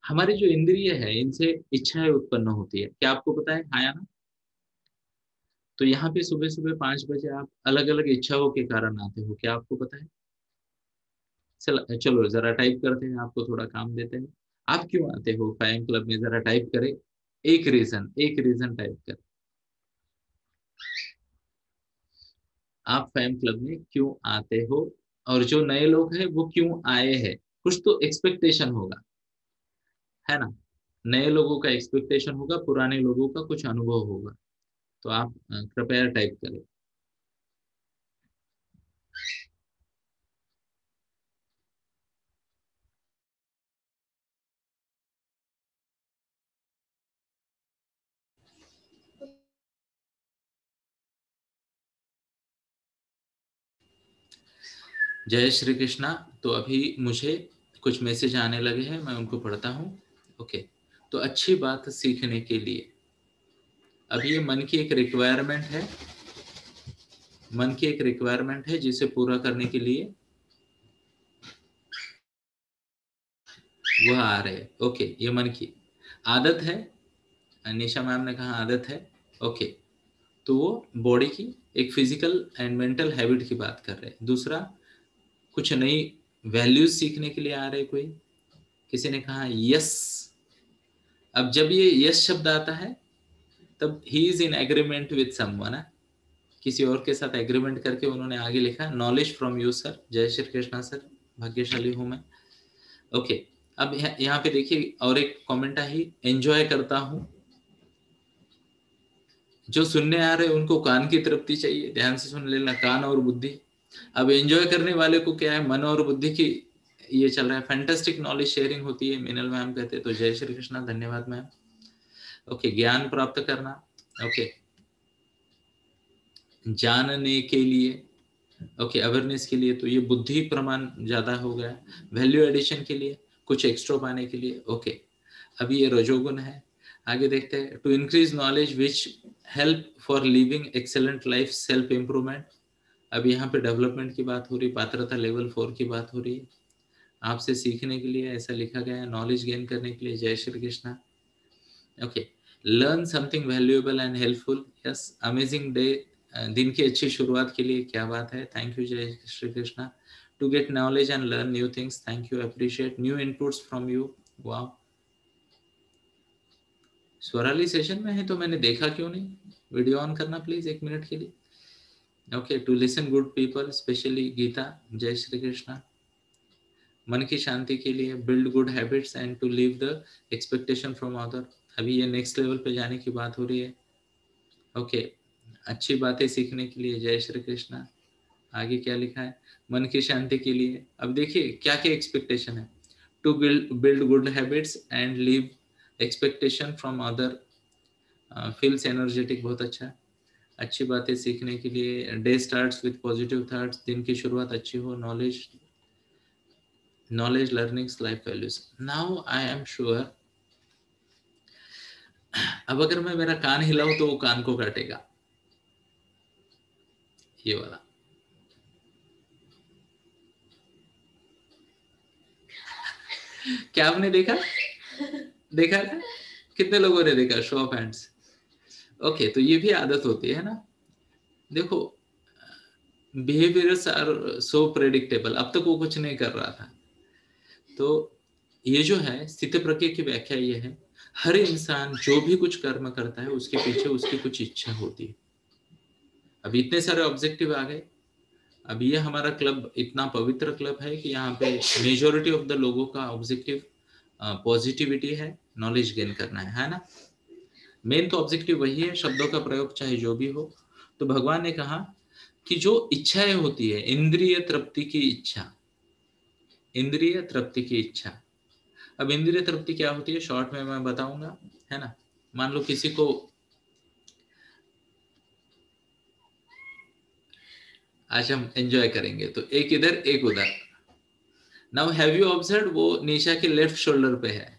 हमारी जो इंद्रिय है इनसे इच्छाएं उत्पन्न होती है, क्या आपको पता है, हाँ या ना। तो यहाँ पे सुबह सुबह 5 बजे आप अलग अलग इच्छाओं के कारण आते हो, क्या आपको पता है। चलो जरा टाइप करते हैं, आपको थोड़ा काम देते हैं। आप क्यों आते हो फैन क्लब में, जरा टाइप करें। एक रीजन टाइप करें, आप फैन क्लब में क्यों आते हो। और जो नए लोग हैं वो क्यों आए हैं, कुछ तो एक्सपेक्टेशन होगा, है ना। नए लोगों का एक्सपेक्टेशन होगा, पुराने लोगों का कुछ अनुभव होगा। तो आप कृपया टाइप करें। जय श्री कृष्णा। तो अभी मुझे कुछ मैसेज आने लगे हैं, मैं उनको पढ़ता हूँ। ओके, तो अच्छी बात सीखने के लिए अभी ये मन की एक रिक्वायरमेंट है, मन की एक रिक्वायरमेंट है जिसे पूरा करने के लिए वह आ रहे हैं। ओके, ये मन की आदत है, निशा मैम ने कहा आदत है। ओके, तो वो बॉडी की एक फिजिकल एंड मेंटल हैबिट की बात कर रहे हैं। दूसरा, कुछ नई वैल्यूज सीखने के लिए आ रहे कोई, किसी ने कहा यस। अब जब ये यस शब्द आता है तब he is in agreement with someone, किसी और के साथ एग्रीमेंट करके उन्होंने आगे लिखा नॉलेज फ्रॉम यू सर। जय श्री कृष्णा सर, भाग्यशाली हूं मैं। ओके, अब यहाँ पे देखिए और एक कमेंट आई, एंजॉय करता हूं। जो सुनने आ रहे हैं उनको कान की तृप्ति चाहिए, ध्यान से सुन लेना, कान और बुद्धि। अब एंजॉय करने वाले को क्या है, मन और बुद्धि की ये चल रहा है। फैंटास्टिक नॉलेज शेयरिंग होती है, मीनल मैम कहते हैं। तो जय श्री कृष्णा, धन्यवाद मैम। ओके, ज्ञान प्राप्त करना। ओके, जानने के लिए, ओके, अवेयरनेस के लिए, तो ये बुद्धि प्रमाण ज्यादा हो गया। वैल्यू एडिशन के लिए, कुछ एक्स्ट्रा पाने के लिए। ओके, अभी ये रजोगुण है। आगे देखते हैं, to increase knowledge which help for living excellent life, self improvement. अब यहाँ पे डेवलपमेंट की बात हो रही, पात्रता लेवल 4 की बात हो रही है। आपसे सीखने के लिए ऐसा लिखा गया है, नॉलेज गेन करने के लिए। जय Shri Krishna. Okay, learn something valuable and helpful. Yes, amazing day, दिन की अच्छी शुरुआत के लिए क्या बात है। थैंक यू जय Shri Krishna. To get knowledge and learn new things, thank you, appreciate new inputs from you. वाह, स्वराली सेशन में है तो मैंने देखा क्यों नहीं। वीडियो ऑन करना प्लीज 1 मिनट के लिए। Okay, to listen good people, specially Gita. जय श्री कृष्णा। मन की शांति के लिए, build good habits and to leave the expectation from other. अभी ये नेक्स्ट लेवल पे जाने की बात हो रही है। ओके, अच्छी बातें सीखने के लिए। जय श्री कृष्णा। आगे क्या लिखा है, मन की शांति के लिए। अब देखिए क्या क्या एक्सपेक्टेशन है, to build good habits and leave expectation from other, feels energetic, बहुत अच्छा। अच्छी बातें सीखने के लिए, day starts with positive thoughts, दिन की शुरुआत अच्छी हो। Knowledge learnings life values. Now I am sure, अब अगर मैं मेरा कान हिलाऊं तो वो कान को काटेगा, ये वाला। क्या आपने देखा, देखा था? कितने लोगों ने देखा, शो ऑफ हैंड्स। ओके, तो ये भी आदत होती है ना। देखो, बिहेवियर्स आर सो प्रेडिक्टेबल। अब तक वो कुछ नहीं कर रहा था, तो ये जो है स्थित प्रज्ञ की व्याख्या ये है, हर इंसान जो भी कुछ कर्म करता है उसके पीछे उसकी कुछ इच्छा होती है। अब इतने सारे ऑब्जेक्टिव आ गए। अब ये हमारा क्लब इतना पवित्र क्लब है कि यहाँ पे मेजोरिटी ऑफ द लोगों का ऑब्जेक्टिव पॉजिटिविटी है, नॉलेज गेन करना है ना। मेन तो ऑब्जेक्टिव वही है, शब्दों का प्रयोग चाहे जो भी हो। तो भगवान ने कहा कि जो इच्छाएं होती है, इंद्रिय तृप्ति की इच्छा, इंद्रिय तृप्ति की इच्छा। अब इंद्रिय तृप्ति क्या होती है, शॉर्ट में मैं बताऊंगा, है ना। मान लो किसी को, आज हम एंजॉय करेंगे, तो एक इधर एक उधर। नाउ हैव यू ऑब्जर्व, वो निशा के लेफ्ट शोल्डर पे है।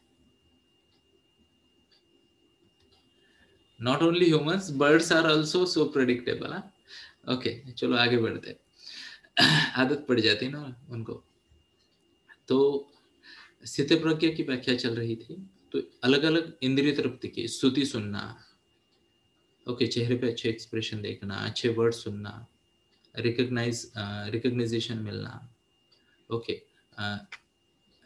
Not only humans, birds are also so predictable. Okay, चलो आगे बढ़ते। आदत पड़ जाती है ना उनको। तो स्थित प्रज्ञा की व्याख्या चल रही थी। तो अलग अलग इंद्रिय तृप्ति की, स्तुति सुनना, ओके, चेहरे पे अच्छे एक्सप्रेशन देखना, अच्छे वर्ड सुनना, रिकग्नाइजेशन मिलना, ओके,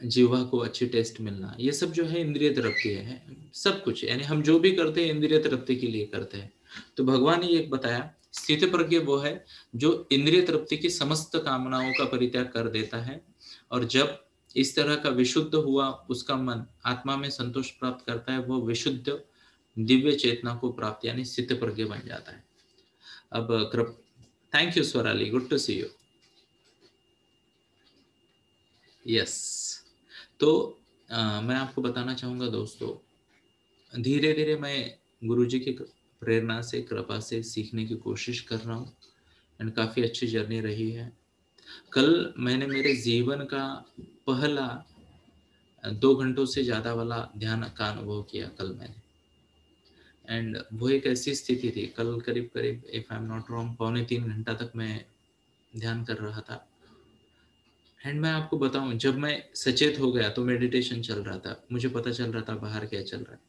जीवा को अच्छी टेस्ट मिलना, ये सब जो है इंद्रिय तृप्ति है। सब कुछ यानी हम जो भी करते हैं इंद्रिय तृप्ति के लिए करते हैं। तो भगवान ने ये बताया, स्थित प्रज्ञ वो है जो इंद्रिय तृप्ति की समस्त कामनाओं का परित्याग कर देता है, और जब इस तरह का विशुद्ध हुआ उसका मन आत्मा में संतोष प्राप्त करता है, वो विशुद्ध दिव्य चेतना को प्राप्त यानी स्थित प्रज्ञ बन जाता है। अब thank you Swarali, good to see you. Yes, तो मैं आपको बताना चाहूंगा दोस्तों, धीरे धीरे मैं गुरुजी की प्रेरणा से, कृपा से सीखने की कोशिश कर रहा हूँ, एंड काफ़ी अच्छी जर्नी रही है। कल मैंने मेरे जीवन का पहला 2 घंटों से ज़्यादा वाला ध्यान का अनुभव किया कल मैंने। एंड वो एक ऐसी स्थिति थी, कल करीब-करीब if I am not wrong पौने 3 घंटा तक मैं ध्यान कर रहा था। एंड मैं आपको बताऊँ, जब मैं सचेत हो गया तो मेडिटेशन चल रहा था। मुझे पता चल रहा था बाहर क्या चल रहा है।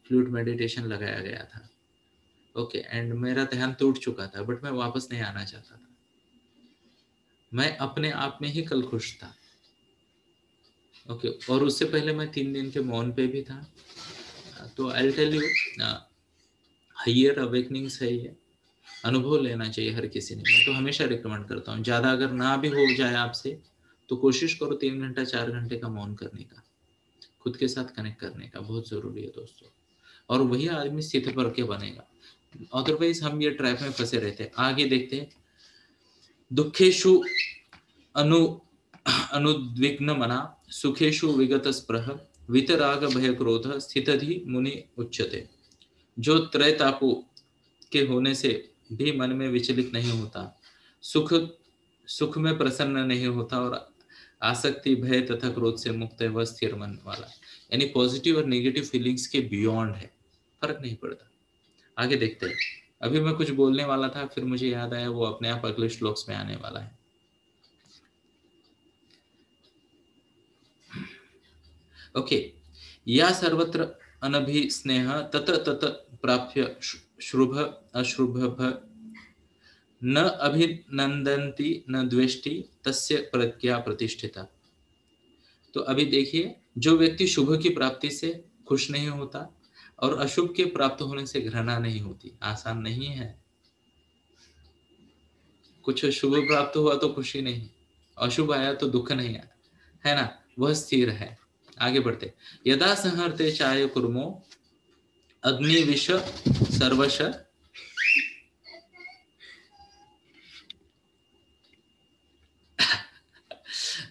फ्लूट मेडिटेशन लगाया गया था। ओके एंड मेरा ध्यान टूट चुका था बट मैं वापस नहीं आना चाहता था। मैं अपने आप में ही कल खुश था। ओके और उससे पहले मैं 3 दिन के मौन पे भी था। तो I will tell you, higher awakenings है ये, अनुभव लेना चाहिए हर किसी ने। मैं तो हमेशा रिकमेंड करता हूँ, ज़्यादा अगर ना भी हो जाए आपसे तो कोशिश करो 3 घंटा 4 घंटे का मौन करने का, खुद के साथ कनेक्ट करने का, बहुत ज़रूरी है दोस्तों। और वही आदमी स्थित पर के बनेगा, अदरवाइज हम ये ट्रैप में फंसे रहते हैं। आगे देखते हैं, दुखेशु अनु अनुद्विग्न मना सुखेशु विगत स्पृह वितराग भय क्रोध स्थितधि मुनि उच्यते। जो त्रय तापु के होने से भी मन में विचलित नहीं होता, सुख सुख में प्रसन्न नहीं होता और आसक्ति भय तथा क्रोध से मुक्त है, वह स्थिर मन वाला। यानी पॉजिटिव और नेगेटिव फीलिंग्स के बियॉन्ड है, फर्क नहीं पड़ता। आगे देखते हैं। अभी मैं कुछ बोलने वाला था, फिर मुझे याद आया, वो अपने आप अगले श्लोक्स में आने वाला है। ओके, या सर्वत्र अनभिस्नेह तत तत प्राप्य श्रुभ अश्रुभ न अभिनंदन्ति न द्वेष्टि तस्य प्रज्ञा प्रतिष्ठिता। तो अभी देखिए, जो व्यक्ति शुभ की प्राप्ति से खुश नहीं होता और अशुभ के प्राप्त होने से घृणा नहीं होती, आसान नहीं है। कुछ शुभ प्राप्त हुआ तो खुशी नहीं, अशुभ आया तो दुख नहीं आया, है ना, वह स्थिर है। आगे बढ़ते, यदा संहर्ते चाय कुर्मो अग्निविश सर्वश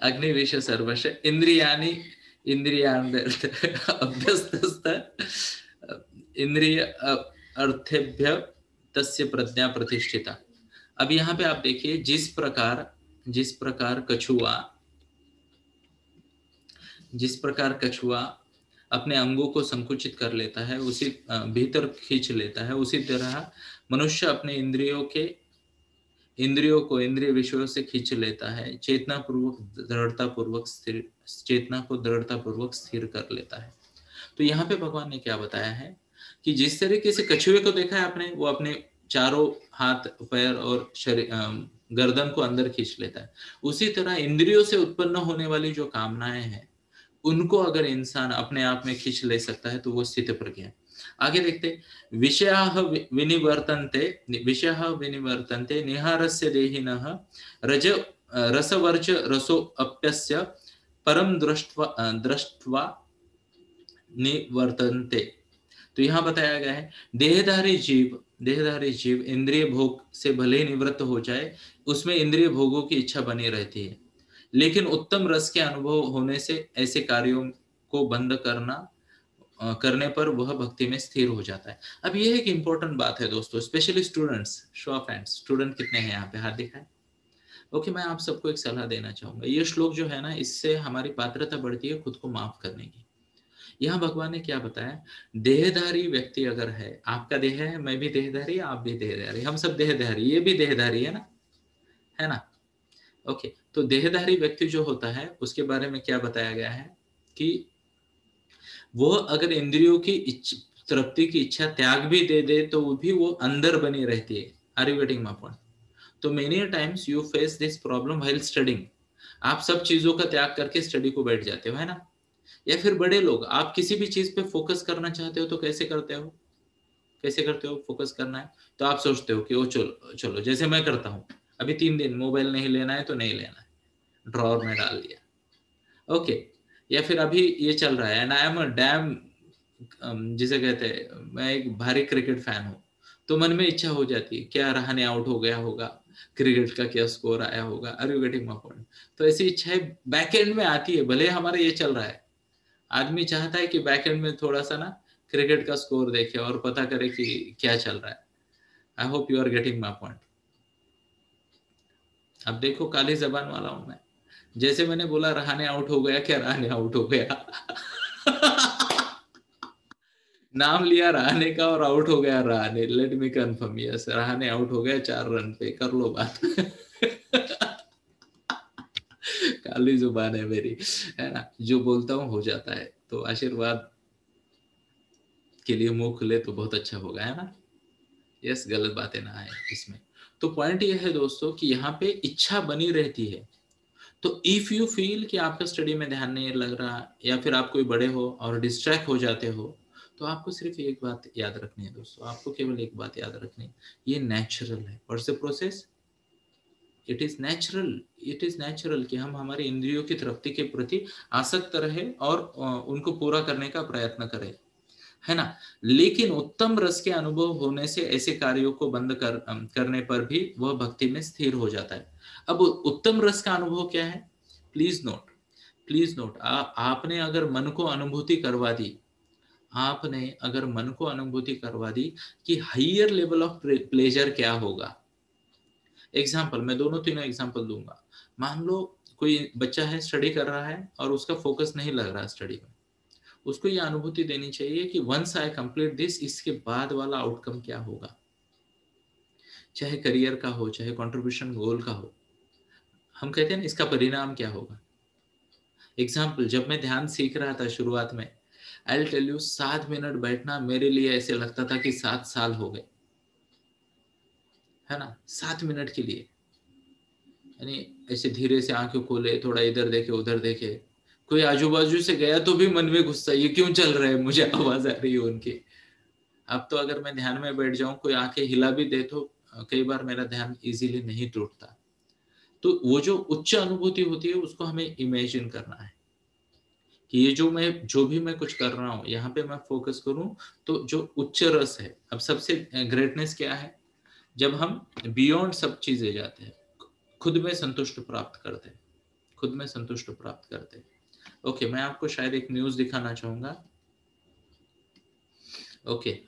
अग्निविश सर्वश इंद्रियाणि अभ्यस्तस्त इंद्रिय अर्थेभ्य तस्य प्रज्ञा प्रतिष्ठिता। अब यहाँ पे आप देखिए, जिस प्रकार कछुआ अपने अंगों को संकुचित कर लेता है, उसी भीतर खींच लेता है, उसी तरह मनुष्य अपने इंद्रियों को इंद्रिय विषयों से खींच लेता है, चेतना को दृढ़ता पूर्वक स्थिर कर लेता है। तो यहाँ पे भगवान ने क्या बताया है कि जिस तरीके से कछुए को देखा है आपने, वो अपने चारों हाथ पैर और शरीर गर्दन को अंदर खींच लेता है, उसी तरह इंद्रियों से उत्पन्न होने वाली जो कामनाएं हैं, उनको अगर इंसान अपने आप में खींच ले सकता है तो वो स्थित प्रज्ञ है। आगे देखते, विषयाः विनिवर्तन्ते निहारस्य देहिनः रज रसवर्ज रसो अप्यस्य परम दृष्ट्वा निवर्तन्ते। तो यहाँ बताया गया है, देहधारी जीव इंद्रिय भोग से भले ही निवृत्त हो जाए, उसमें इंद्रिय भोगों की इच्छा बनी रहती है, लेकिन उत्तम रस के अनुभव होने से ऐसे कार्यों को बंद करने पर वह भक्ति में स्थिर हो जाता है। अब ये एक इंपॉर्टेंट बात है दोस्तों, specially students, show of hands, student कितने हैं यहाँ पे, हाथ दिखाएं। ओके, मैं आप सबको एक सलाह देना चाहूंगा, ये श्लोक जो है ना, इससे हमारी पात्रता बढ़ती है खुद को माफ करने की। यहाँ भगवान ने क्या बताया, देहधारी व्यक्ति अगर है, आपका देह है, मैं भी देहधारी, आप भी देहधारी, हम सब देहधारी, ये भी देहधारी है ना। ओके, तो देहधारी व्यक्ति जो होता है, उसके बारे में क्या बताया गया है कि वो अगर इंद्रियों की तृप्ति की इच्छा त्याग भी दे दे तो भी वो अंदर बनी रहती है। Are you getting my point? तो many times you face this problem while studying. आप सब चीजों का त्याग करके स्टडी को बैठ जाते हो, है ना। या फिर बड़े लोग, आप किसी भी चीज पे फोकस करना चाहते हो तो कैसे करते हो फोकस करना है, तो आप सोचते हो कि वो चलो चलो, जैसे मैं करता हूँ, अभी 3 दिन मोबाइल नहीं लेना है तो नहीं लेना है, ड्रॉअर में डाल दिया। ओके, या फिर अभी ये चल रहा है and I am a dam, जिसे कहते हैं, मैं एक भारी क्रिकेट फैन हूँ, तो मन में इच्छा हो जाती है, क्या रहाणे आउट हो गया होगा, क्रिकेट का क्या स्कोर आया होगा, are you getting my point? तो ऐसी इच्छाएं बैक एंड में आती है, भले हमारा ये चल रहा है, आदमी चाहता है कि बैक एंड में थोड़ा सा ना क्रिकेट का स्कोर देखे और पता करे कि क्या चल रहा है। I hope you are getting my point. अब देखो काली जबान वाला हूं मैं। जैसे मैंने बोला रहाने आउट हो गया, क्या रहाने आउट हो गया? नाम लिया रहाने का और आउट हो गया Rahane. Let me confirm, yes Rahane out हो गया 4 रन पे। कर लो बात। काली जुबान है मेरी, है ना, जो बोलता हूँ हो जाता है। तो आशीर्वाद के लिए मुंह खुले तो बहुत अच्छा होगा, है ना। यस, गलत बातें ना आए इसमें। तो पॉइंट ये है दोस्तों कि यहाँ पे इच्छा बनी रहती है। तो इफ यू फील कि आपका स्टडी में ध्यान नहीं लग रहा, या फिर आप कोई बड़े हो और डिस्ट्रैक्ट हो जाते हो, तो आपको सिर्फ एक बात याद रखनी है दोस्तों, आपको केवल एक बात याद रखनी है, ये नेचुरल है। What's the process? It is natural. It is natural कि हम हमारी इंद्रियों की तृप्ति के प्रति आसक्त रहे और उनको पूरा करने का प्रयत्न करें, है ना। लेकिन उत्तम रस के अनुभव होने से ऐसे कार्यों को बंद करने पर भी वह भक्ति में स्थिर हो जाता है। अब उत्तम रस का अनुभव क्या है? प्लीज नोट, प्लीज नोट, आपने अगर मन को अनुभूति करवा दी, आपने अगर मन को अनुभूति करवा दी कि हायर लेवल ऑफ प्लेजर क्या होगा। एग्जाम्पल, मैं दोनों तीनों एग्जाम्पल दूंगा। मान लो कोई बच्चा है, स्टडी कर रहा है और उसका फोकस नहीं लग रहा स्टडी में। उसको ये अनुभूति देनी चाहिए कि वंस आई कंप्लीट दिस, इसके बाद वाला आउटकम क्या होगा, चाहे करियर का हो, चाहे कंट्रीब्यूशन गोल का हो। हम कहते हैं ना, इसका परिणाम क्या होगा। एग्जाम्पल, जब मैं ध्यान सीख रहा था शुरुआत में, आई टेल यू, 7 मिनट बैठना मेरे लिए ऐसे लगता था कि 7 साल हो गए, है ना। 7 मिनट के लिए, यानी ऐसे धीरे से आंखें खोले, थोड़ा इधर देखे उधर देखे, कोई आजू बाजू से गया तो भी मन में गुस्सा, ये क्यों चल रहा है, मुझे आवाज आ रही है उनकी। अब तो अगर मैं ध्यान में बैठ जाऊं, कोई आंखें हिला भी दे तो कई बार मेरा ध्यान इजीली नहीं टूटता। तो वो जो उच्च अनुभूति होती है उसको हमें इमेजिन करना है कि ये जो भी मैं कुछ कर रहा हूँ यहाँ पे मैं फोकस करूं, तो जो उच्च रस है। अब सबसे ग्रेटनेस क्या है? जब हम बियॉन्ड सब चीजें जाते हैं, खुद में संतुष्ट प्राप्त करते हैं, खुद में संतुष्ट प्राप्त करते हैं। ओके, मैं आपको शायद एक न्यूज दिखाना चाहूंगा। ओके,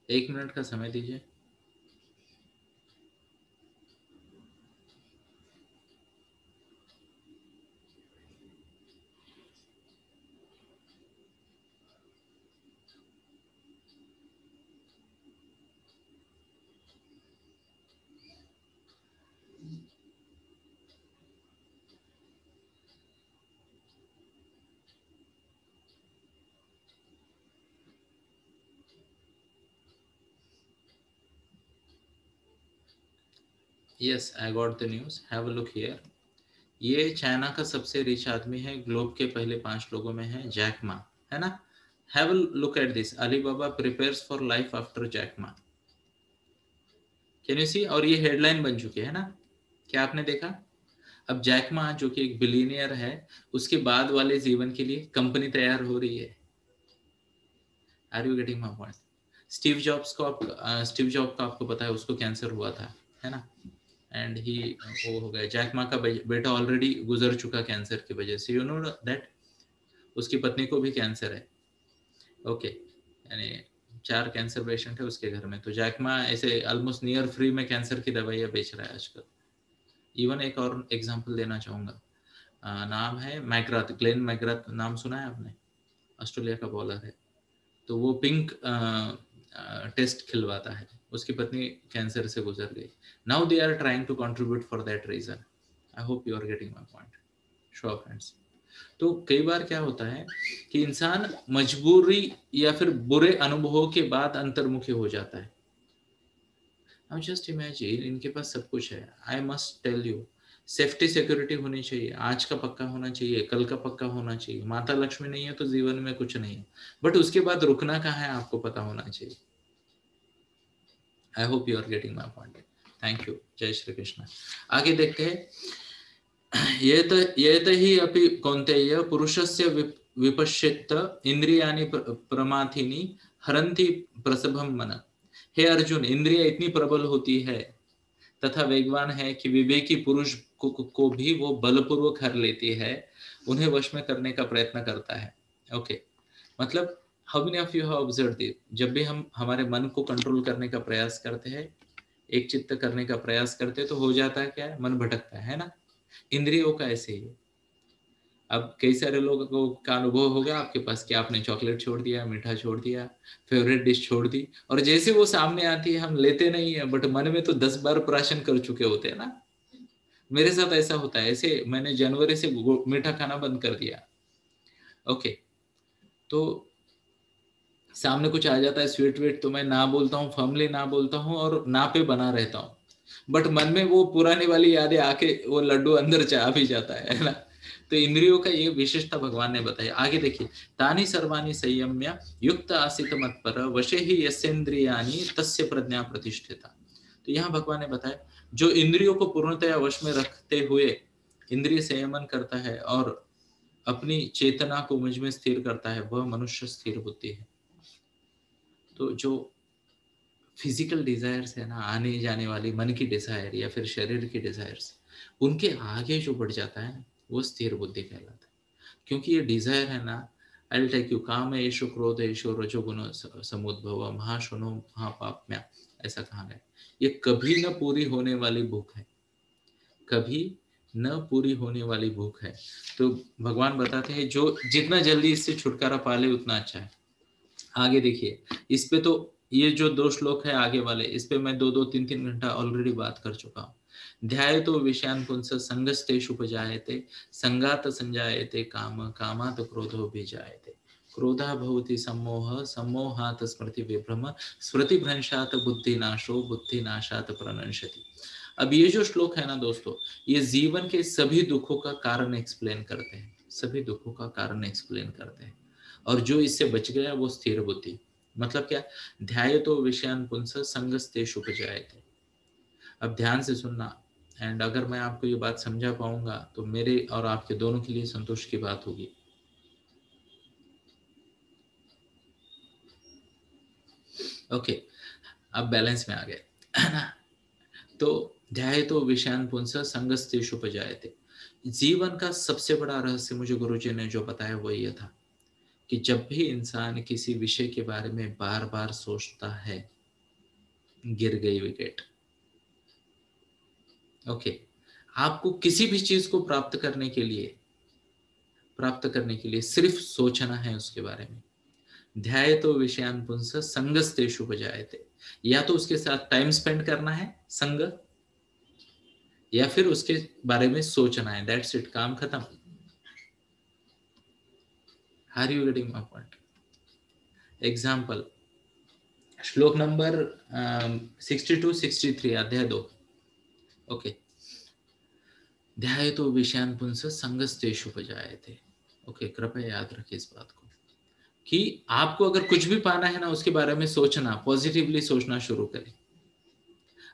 एक मिनट का समय दीजिए। Yes, I got the news, have a look here. ये चाइना का सबसे रिच आदमी है, ग्लोब के पहले 5 लोगों में है, जैक मा, है ना। Have a look at this, Alibaba prepares for life after Jack Ma. Can you see? और ये हेडलाइन बन चुकी है ना, क्या आपने देखा? अब जैक मा जो कि एक बिलीनियर है, उसके बाद वाले जीवन के लिए कंपनी तैयार हो रही है। Are you getting my point? Steve Job का आपको पता है, उसको कैंसर हुआ था, है ना। एंड ही वो हो गया। जैक मा का बेटा ऑलरेडी गुजर चुका कैंसर की वजह से, यू नो दैट। उसकी पत्नी को भी कैंसर है। ओके, यानी 4 कैंसर पेशेंट है उसके घर में। तो जैकमा ऐसे ऑलमोस्ट नियर फ्री में कैंसर की दवाइयाँ बेच रहा है आजकल। इवन एक और एग्जांपल देना चाहूँगा, नाम है मैकग्राथ, ग्लेन मैकग्राथ, नाम सुना है आपने? ऑस्ट्रेलिया का बॉलर है। तो वो पिंक टेस्ट खिलवाता है, उसकी पत्नी कैंसर से गुजर गई। Now they are trying to contribute for that reason. I hope you are getting my point. Show of hands. तो कई बार क्या होता है कि इंसान मजबूरी या फिर बुरे अनुभवों के बाद अंतर्मुखी हो जाता है। अब जस्ट इमेजिन, इनके पास सब कुछ है, I must tell you, safety security होनी चाहिए, आज का पक्का होना चाहिए, कल का पक्का होना चाहिए, माता लक्ष्मी नहीं है तो जीवन में कुछ नहीं है, बट उसके बाद रुकना कहाँ है आपको पता होना चाहिए। I hope you are getting my point. Thank you. जय श्री कृष्ण। आगे देखते हैं। एत हि अपि कौन्तेय पुरुषस्य विपश्येत इंद्रियाणि प्रमाथिनी हरन्ति प्रसभम मन। हे अर्जुन, इंद्रिय इतनी प्रबल होती है तथा वेगवान है कि विवेकी पुरुष को भी वो बलपूर्वक हर लेती है, उन्हें वश में करने का प्रयत्न करता है। ओके, मतलब how many of you have observed it, जब भी हम हमारे मन को कंट्रोल करने का प्रयास करते हैं, एक चित्त करने का प्रयास करते हैं, तो हो जाता है क्या, मन भटकता है ना। इंद्रियों का ऐसे ही है। अब कई सारे लोगों को का अनुभव होगा आपके पास कि आपने चॉकलेट छोड़ दिया, मीठा छोड़ दिया, फेवरेट डिश छोड़ दी, और जैसे वो सामने आती है हम लेते नहीं है, बट मन में तो 10 बार प्राशन कर चुके होते हैं ना। मेरे साथ ऐसा होता है, ऐसे मैंने जनवरी से मीठा खाना बंद कर दिया। ओके, तो सामने कुछ आ जाता है स्वीट वीट, तो मैं ना बोलता हूँ, फर्मली ना बोलता हूँ और ना पे बना रहता हूँ, बट मन में वो पुरानी वाली यादें आके वो लड्डू अंदर जा भी जाता है ना। तो इंद्रियों का ये विशेषता भगवान ने बताई। आगे देखिए, तानि सर्वाणि संयम्य युक्त आसित मत्पर वशे ही यस्येन्द्रियाणि तस्य प्रज्ञा प्रतिष्ठिता। तो यहाँ भगवान ने बताया, जो इंद्रियों को पूर्णतया वश में रखते हुए इंद्रिय संयमन करता है और अपनी चेतना को मुझ में स्थिर करता है, वह मनुष्य स्थिर बुद्धि है। तो जो फिजिकल डिजायर्स है ना, आने जाने वाली मन की डिजायर या फिर शरीर की डिजायर्स, उनके आगे जो बढ़ जाता है ना, वो स्थिर बुद्धि कहलाता है। क्योंकि ये डिजायर है ना, आई विल टेक यू, काम एषु क्रोध एषु रजोगुण समुद्भव महाशनो महापाप्म्या, ऐसा कहा है। ये कभी न पूरी होने वाली भूख है, कभी न पूरी होने वाली भूख है। तो भगवान बताते हैं जो जितना जल्दी इससे छुटकारा पा ले उतना अच्छा है। आगे देखिए, इस पे तो ये जो 2 श्लोक है आगे वाले, इस पे मैं 2-2 3-3 घंटा ऑलरेडी बात कर चुका हूँ। ध्यायतो विषयान् पुंस संगस्तेषु उपजायते संगात संजायते काम कामात् क्रोधो बीजायते क्रोधा भवति सम्मोह सम्मोहात् स्मृति विभ्रम स्मृति भ्रंशात् बुद्धिनाशो बुद्धिनाशात् प्रणश्यति। अब ये जो श्लोक है ना दोस्तों, ये जीवन के सभी दुखों का कारण एक्सप्लेन करते हैं, सभी दुखों का कारण एक्सप्लेन करते हैं। और जो इससे बच गया वो स्थिर बुद्धि। मतलब क्या, ध्यायतो विषयान् पुंस संगस्तेषु उपजायते। अब ध्यान से सुनना, एंड अगर मैं आपको ये बात समझा पाऊंगा तो मेरे और आपके दोनों के लिए संतोष की बात होगी। ओके, अब बैलेंस में आ गए है ना। तो ध्यायतो विषयान् पुंस संगस्तेषु उपजायते। जीवन का सबसे बड़ा रहस्य मुझे गुरुजी ने जो बताया वो ये था कि जब भी इंसान किसी विषय के बारे में बार बार सोचता है, गिर गई विकेट। ओके, आपको किसी भी चीज को प्राप्त करने के लिए सिर्फ सोचना है उसके बारे में। ध्यायतो विषयान् पुंस संगस्तेषु उपजायते। या तो उसके साथ टाइम स्पेंड करना है संग, या फिर उसके बारे में सोचना है, दैट्स इट, काम खत्म। Are you getting my point? Example, श्लोक नंबर 62-63 अध्याय 2। ओके, ध्यायतो विषयान् पुंस संगस्तेषु उपजायते। ओके, कृपया याद रखिए इस बात को कि आपको अगर कुछ भी पाना है ना, उसके बारे में सोचना, पॉजिटिवली सोचना शुरू करें।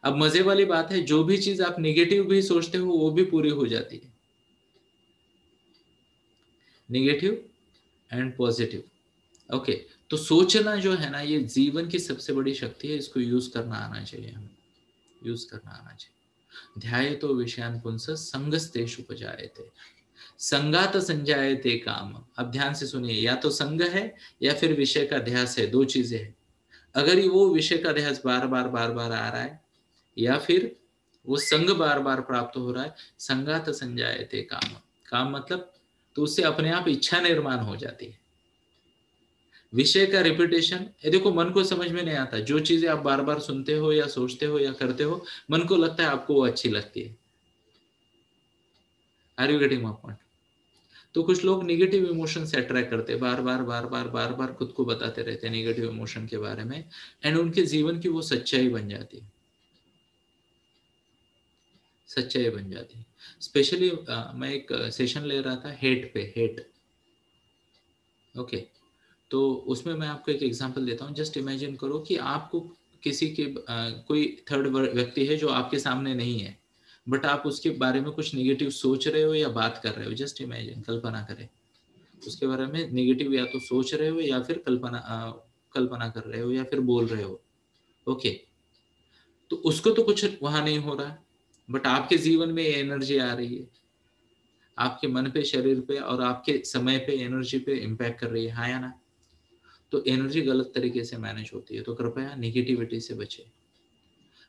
अब मजे वाली बात है, जो भी चीज आप नेगेटिव भी सोचते हो वो भी पूरी हो जाती है, नेगेटिव एंड पॉजिटिव। ओके, तो सोचना जो है ना, ये जीवन की सबसे बड़ी शक्ति है, इसको यूज करना आना चाहिए हमें, यूज करना आना चाहिए। ध्यायतो विषयान् पुंस संगस्तेषु उपजायते संगात संजायते काम। अब ध्यान से सुनिए, या तो संग है या फिर विषय का ध्यास है, दो चीजें हैं। अगर ये वो विषय का ध्यास बार बार आ रहा है, या फिर वो संग बार बार प्राप्त हो रहा है, संगात संजायते काम। काम मतलब, तो उससे अपने आप इच्छा निर्माण हो जाती है। विषय का रिपीटेशन, ये देखो मन को समझ में नहीं आता, जो चीजें आप बार बार सुनते हो या सोचते हो या करते हो, मन को लगता है आपको वो अच्छी लगती है। Are you getting my point? तो कुछ लोग निगेटिव इमोशन से अट्रैक्ट करते हैं, बार बार बार बार बार बार खुद को बताते रहते हैं निगेटिव इमोशन के बारे में, एंड उनके जीवन की वो सच्चाई बन जाती है, सच्चाई बन जाती है। स्पेशली मैं एक सेशन ले रहा था हेट पे, हेट, ओके। तो उसमें मैं आपको एक एग्जांपल देता हूँ। जस्ट इमेजिन करो कि आपको किसी के कोई थर्ड व्यक्ति है जो आपके सामने नहीं है, बट आप उसके बारे में कुछ निगेटिव सोच रहे हो या बात कर रहे हो। जस्ट इमेजिन, कल्पना करें, उसके बारे में निगेटिव या तो सोच रहे हो या फिर कल्पना कर रहे हो या फिर बोल रहे हो, ओके। तो उसको तो कुछ वहां नहीं हो रहा, बट आपके जीवन में एनर्जी आ रही है, आपके मन पे, शरीर पे और आपके समय पे, एनर्जी पे इम्पैक्ट कर रही है, हाँ या ना। तो एनर्जी गलत तरीके से मैनेज होती है, तो कृपया निगेटिविटी से बचे।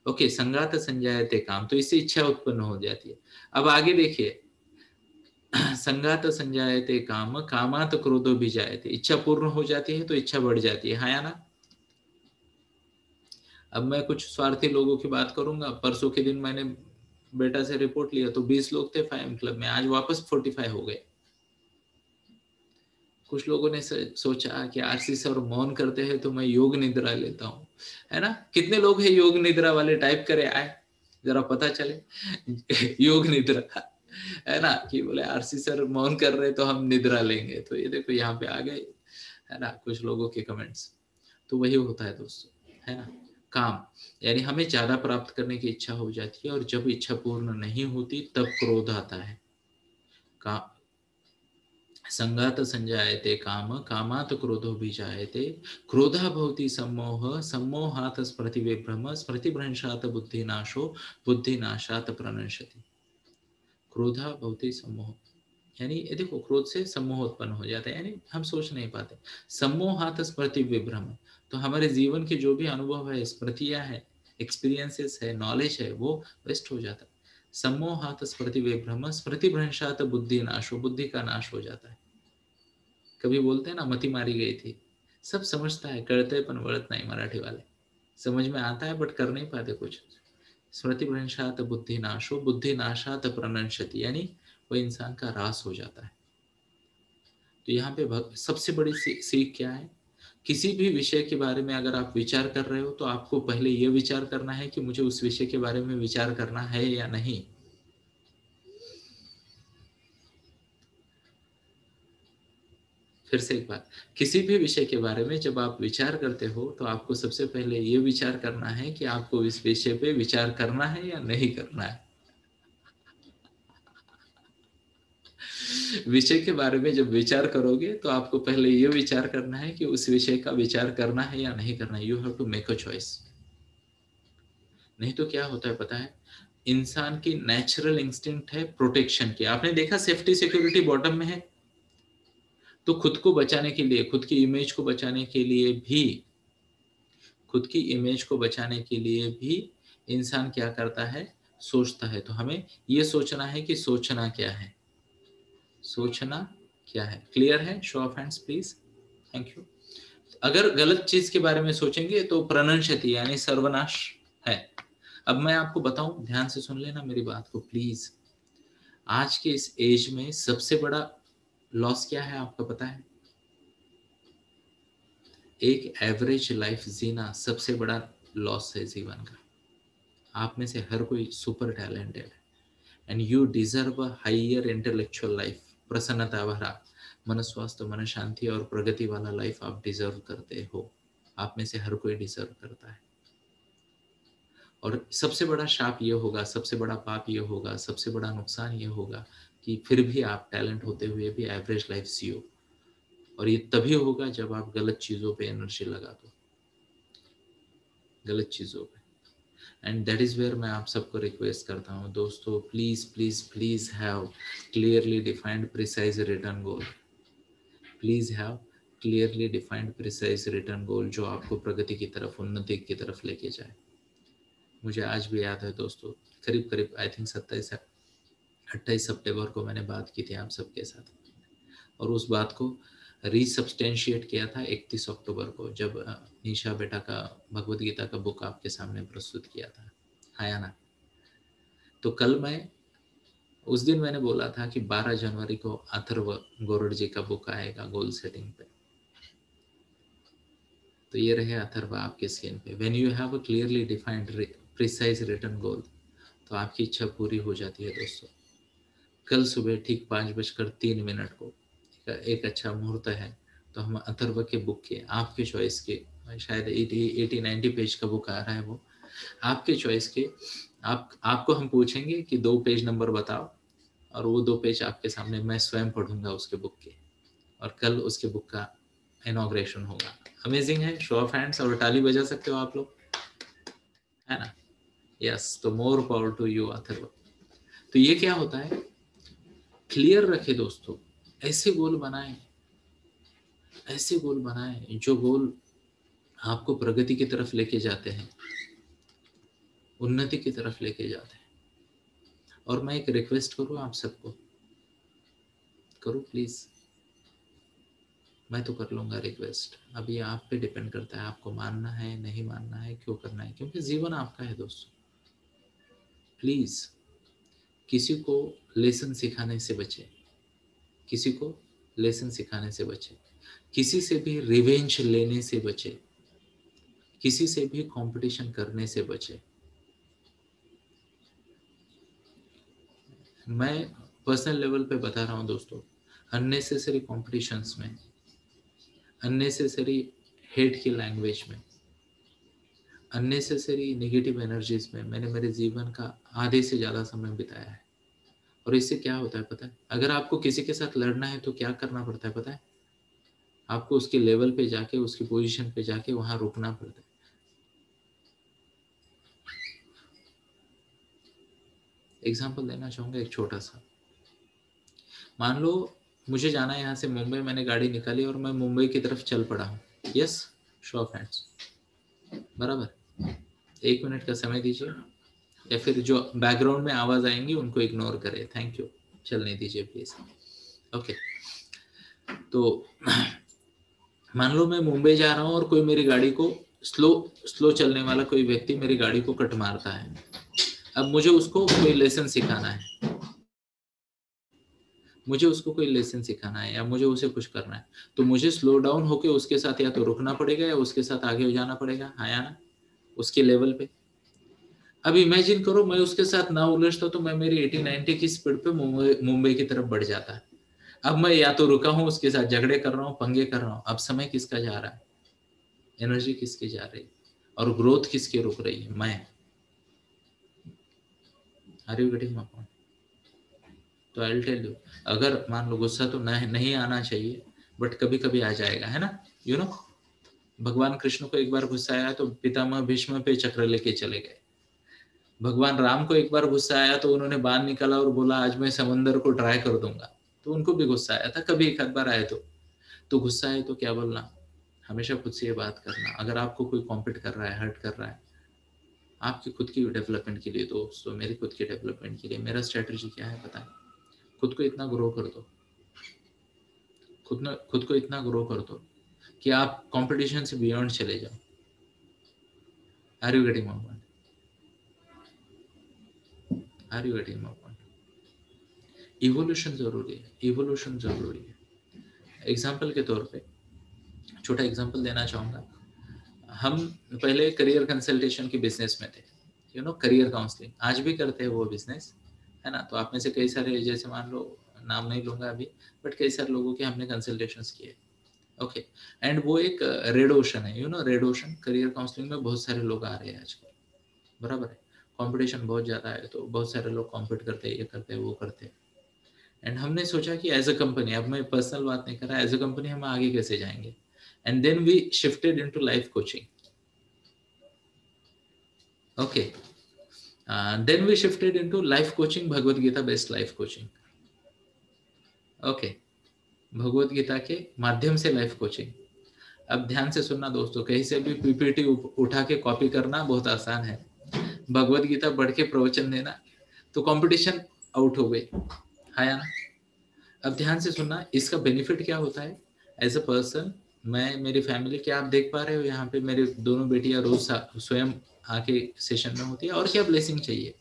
ओके, संगात संजायते काम, तो इससे इच्छा उत्पन्न हो जाती है। अब आगे देखिए, संगात संजायते काम, कामात क्रोधो भी जायते, इच्छा पूर्ण हो जाती है तो इच्छा बढ़ जाती है, हाँ या ना। अब मैं कुछ स्वार्थी लोगों की बात करूंगा। परसों के दिन मैंने बेटा से रिपोर्ट लिया तो 20 लोग थे 5 क्लब में, आज वापस 45 हो गए। कुछ लोगों ने सोचा कि आरसी सर मौन करते हैं तो मैं योग निद्रा लेता हूँ, है ना। कितने लोग हैं योग निद्रा वाले, टाइप करे आए, जरा पता चले। योग निद्रा, है ना, कि बोले आरसी सर मौन कर रहे तो हम निद्रा लेंगे। तो ये देखो यहाँ पे आ गए, है ना, कुछ लोगों के कमेंट्स। तो वही होता है दोस्तों, है ना। काम, यानी हमें ज्यादा प्राप्त करने की इच्छा हो जाती है, और जब इच्छा पूर्ण नहीं होती तब क्रोध आता है। का संगात संजायते काम, कामात क्रोधो बीजायते, क्रोधा भवति सम्मोह, सम्मोहात् स्मृतिविभ्रम, स्मृतिभ्रंशात् बुद्धिनाशो, बुद्धिनाशात् प्रणश्यति। क्रोधा भवति सम्मोह, यानी ये देखो, क्रोध से सम्मोह उत्पन्न हो जाता है, यानी हम सोच नहीं पाते। सम्मोहात् स्मृति विभ्रम, तो हमारे जीवन के जो भी अनुभव है, स्मृतियां है, एक्सपीरियंसेस है, नॉलेज है, वो वेस्ट हो जाता है। सम्मोहात् स्मृति विभ्रम, स्मृति भ्रंशात् बुद्धि नाशो, बुद्धि का नाश हो जाता है। कभी बोलते हैं ना, मति मारी गई थी। सब समझता है, करते पण वळत नहीं, मराठी वाले। समझ में आता है बट कर नहीं पाते कुछ। स्मृति भ्रंशात बुद्धि नाशो, बुद्धि नाशात प्रणश्यति, यानी वो इंसान का ह्रास हो जाता है। तो यहाँ पे सबसे बड़ी सीख क्या है? किसी भी विषय के बारे में अगर आप विचार कर रहे हो तो आपको पहले ये विचार करना है कि मुझे उस विषय के बारे में विचार करना है या नहीं। फिर से एक बार, किसी भी विषय के बारे में जब आप विचार करते हो तो आपको सबसे पहले ये विचार करना है कि आपको इस विषय पे विचार करना है या नहीं करना है। विषय के बारे में जब विचार करोगे तो आपको पहले ये विचार करना है कि उस विषय का विचार करना है या नहीं करना है। You have to make a choice. नहीं तो क्या होता है पता है, इंसान की नेचुरल इंस्टिंक्ट है प्रोटेक्शन की। आपने देखा सेफ्टी सिक्योरिटी बॉटम में है, तो खुद को बचाने के लिए, खुद की इमेज को बचाने के लिए भी, खुद की इमेज को बचाने के लिए भी इंसान क्या करता है, सोचता है। तो हमें ये सोचना है कि सोचना क्या है, सोचना क्या है। क्लियर है? Show of hands please. Thank you. अगर गलत चीज के बारे में सोचेंगे तो प्रणश्यति, यानी सर्वनाश है। अब मैं आपको बताऊं, ध्यान से सुन लेना मेरी बात को प्लीज। आज के इस एज में सबसे बड़ा लॉस क्या है आपको पता है? एक एवरेज लाइफ जीना सबसे बड़ा लॉस है जीवन का। आप में से हर कोई सुपर टैलेंटेड है, and you deserve a higher intellectual life, प्रसन्नता भरा मन स्वास्थ्य, मन शांति और प्रगति वाला लाइफ आप डिजर्व करते हो। आप में से हर कोई डिजर्व करता है। और सबसे बड़ा शाप ये होगा, सबसे बड़ा पाप ये होगा, सबसे बड़ा नुकसान ये होगा कि फिर भी आप टैलेंट होते हुए भी एवरेज लाइफ जियो। और ये तभी होगा जब आप गलत चीज़ों पे एनर्जी लगा दो, गलत चीज़ों पे। एंड दैट इज़ वेयर मैं आप सबको रिक्वेस्ट करता हूँ दोस्तों, please please please have clearly defined precise return goal. Please have clearly defined precise return goal जो आपको प्रगति की तरफ, उन्नति की तरफ लेके जाए। मुझे आज भी याद है दोस्तों, करीब करीब आई थिंक 28 सितंबर को मैंने बात की थी आप सबके साथ, और उस बात को रीसब्सटेंशिएट किया था 31 अक्टूबर को, जब निशा बेटा का भगवत गीता का बुक आपके सामने प्रस्तुत किया था, है ना। तो कल मैं उस दिन मैंने बोला था कि 12 जनवरी को अथर्व गोरड जी का बुक आएगा गोल सेटिंग पे। तो ये रहे अथर्व आपके स्क्रीन पे। When you have a clearly defined precise written goal, तो आपकी इच्छा पूरी हो जाती है दोस्तों। कल सुबह ठीक 5:03 को एक अच्छा मुहूर्त है, तो हम अथर्व के बुक के आपके चॉइस के, शायद 80-90 पेज का बुक आ रहा है, वो आपके चॉइस के, आपको हम पूछेंगे कि 2 पेज नंबर बताओ, और वो 2 पेज आपके सामने मैं स्वयं पढ़ूंगा उसके बुक के, और कल उसके बुक का इनॉग्रेशन होगा। अमेजिंग है। शो ऑफ हैंड्स और ताली बजा सकते हो आप लोग, है ना? यस, तो more power to you Atharva. तो ये क्या होता है, क्लियर रखे दोस्तों, ऐसे गोल बनाएं, ऐसे गोल बनाएं जो गोल आपको प्रगति की तरफ लेके जाते हैं, उन्नति की तरफ लेके जाते हैं। और मैं एक रिक्वेस्ट करूं आप सबको, करूं प्लीज? मैं तो कर लूंगा रिक्वेस्ट, अभी आप पे डिपेंड करता है आपको मानना है, नहीं मानना है, क्यों करना है, क्योंकि जीवन आपका है दोस्तों। प्लीज किसी को लेसन सिखाने से बचे, किसी को लेसन सिखाने से बचे, किसी से भी रिवेंज लेने से बचे, किसी से भी कंपटीशन करने से बचे। मैं पर्सनल लेवल पे बता रहा हूं दोस्तों, अननेसेसरी कॉम्पिटिशन्स में, अननेसेसरी हेट की लैंग्वेज में, अननेसेसरी नेगेटिव एनर्जीज में मैंने मेरे जीवन का आधे से ज़्यादा समय बिताया है। और इससे क्या होता है पता है? अगर आपको किसी के साथ लड़ना है तो क्या करना पड़ता है पता है? आपको उसके लेवल पे जाके, उसकी पोजीशन पे जाके वहां रुकना पड़ता है। एग्जाम्पल देना चाहूंगा एक छोटा सा। मान लो मुझे जाना है यहाँ से मुंबई, मैंने गाड़ी निकाली और मैं मुंबई की तरफ चल पड़ा हूँ। यस, शो ऑफ हैंड्स, बराबर? 1 मिनट का समय दीजिए, या फिर जो बैकग्राउंड में आवाज आएंगी उनको इग्नोर करें, थैंक यू, चलने दीजिए प्लीज। ओके, तो मान लो मैं मुंबई जा रहा हूँ और कोई मेरी गाड़ी को, स्लो स्लो चलने वाला कोई व्यक्ति मेरी गाड़ी को कट मारता है। अब मुझे उसको कोई लेसन सिखाना है, मुझे उसको कोई लेसन सिखाना है, या मुझे उसे कुछ करना है, तो मुझे स्लो डाउन होके उसके साथ या तो रुकना पड़ेगा या उसके साथ आगे हो जाना पड़ेगा, हाँ या ना? उसके लेवल पे। अब इमेजिन करो मैं उसके साथ ना उलझता तो मैं मेरी 80-90 की स्पीड पे मुंबई की तरफ बढ़ जाता। अब मैं या तो रुका हूं, उसके साथ झगड़े कर रहा हूं, पंगे कर रहा हूं। अब समय किसका जा रहा है, एनर्जी किसकी जा रही है, और ग्रोथ किसकी रुक रही है? मैं। Are you getting my point? तो आई विल टेल यू, अगर मान लो गुस्सा तो नहीं आना चाहिए, बट कभी कभी आ जाएगा, है ना? यू नो, भगवान कृष्ण को एक बार गुस्सा आया तो पितामह भीष्म पे चक्र लेके चले गए। भगवान राम को एक बार गुस्सा आया तो उन्होंने बाण निकाला और बोला आज मैं समंदर को ड्राई कर दूंगा। तो उनको भी गुस्सा आया था, कभी एक आध बार आए तो गुस्सा आए तो क्या बोलना, हमेशा खुद से ये बात करना। अगर आपको कोई कॉम्पिट कर रहा है, हर्ट कर रहा है, आपकी खुद की डेवलपमेंट के लिए दोस्तों, मेरी खुद की डेवलपमेंट के लिए मेरा स्ट्रेटजी क्या है पता है? खुद को इतना ग्रो कर दो, खुद को इतना ग्रो कर दो कि आप कंपटीशन से बियॉन्ड चले जाओ। Are you getting my point? Are you getting my point? Evolution जरूरी है, इवोल्यूशन जरूरी है। एग्जाम्पल के तौर पे छोटा एग्जाम्पल देना चाहूंगा। हम पहले करियर कंसल्टेशन के बिजनेस में थे, यू नो, करियर काउंसलिंग आज भी करते हैं वो बिजनेस, है ना? तो आप में से कई सारे, जैसे मान लो, नाम नहीं लूंगा अभी, बट कई सारे लोगों के हमने कंसल्टेशंस किए। ओके, एंड वो एक रेड ओशन है, you know, red ocean. Career counselling में बहुत सारे लोग आ रहे हैं आजकल, बराबर है? कंपटीशन बहुत ज़्यादा है, तो बहुत सारे लोग कॉम्पीट करते हैं, ये करते हैं, वो करते हैं। एंड हमने सोचा कि एज अ कंपनी, अब मैं पर्सनल बात नहीं कर रहा, एज अ कंपनी हम आगे कैसे जाएंगे? And then we shifted into life coaching. Okay, then we shifted into life coaching, Bhagwat Gita based life coaching. Okay, Bhagwat Gita के माध्यम से लाइफ कोचिंग। अब ध्यान से सुनना दोस्तों, कहीं से भी पीपीटी उठा के कॉपी करना बहुत आसान है, भगवत गीता बढ़ के प्रवचन देना तो कंपटीशन आउट हो गई, है ना? अब ध्यान से सुनना, इसका बेनिफिट क्या होता है एज अ पर्सन। मैं, मेरी फैमिली, क्या आप देख पा रहे हो यहाँ पे मेरे दोनों बेटियां रोज स्वयं आके सेशन में होती है, और क्या ब्लेसिंग चाहिए?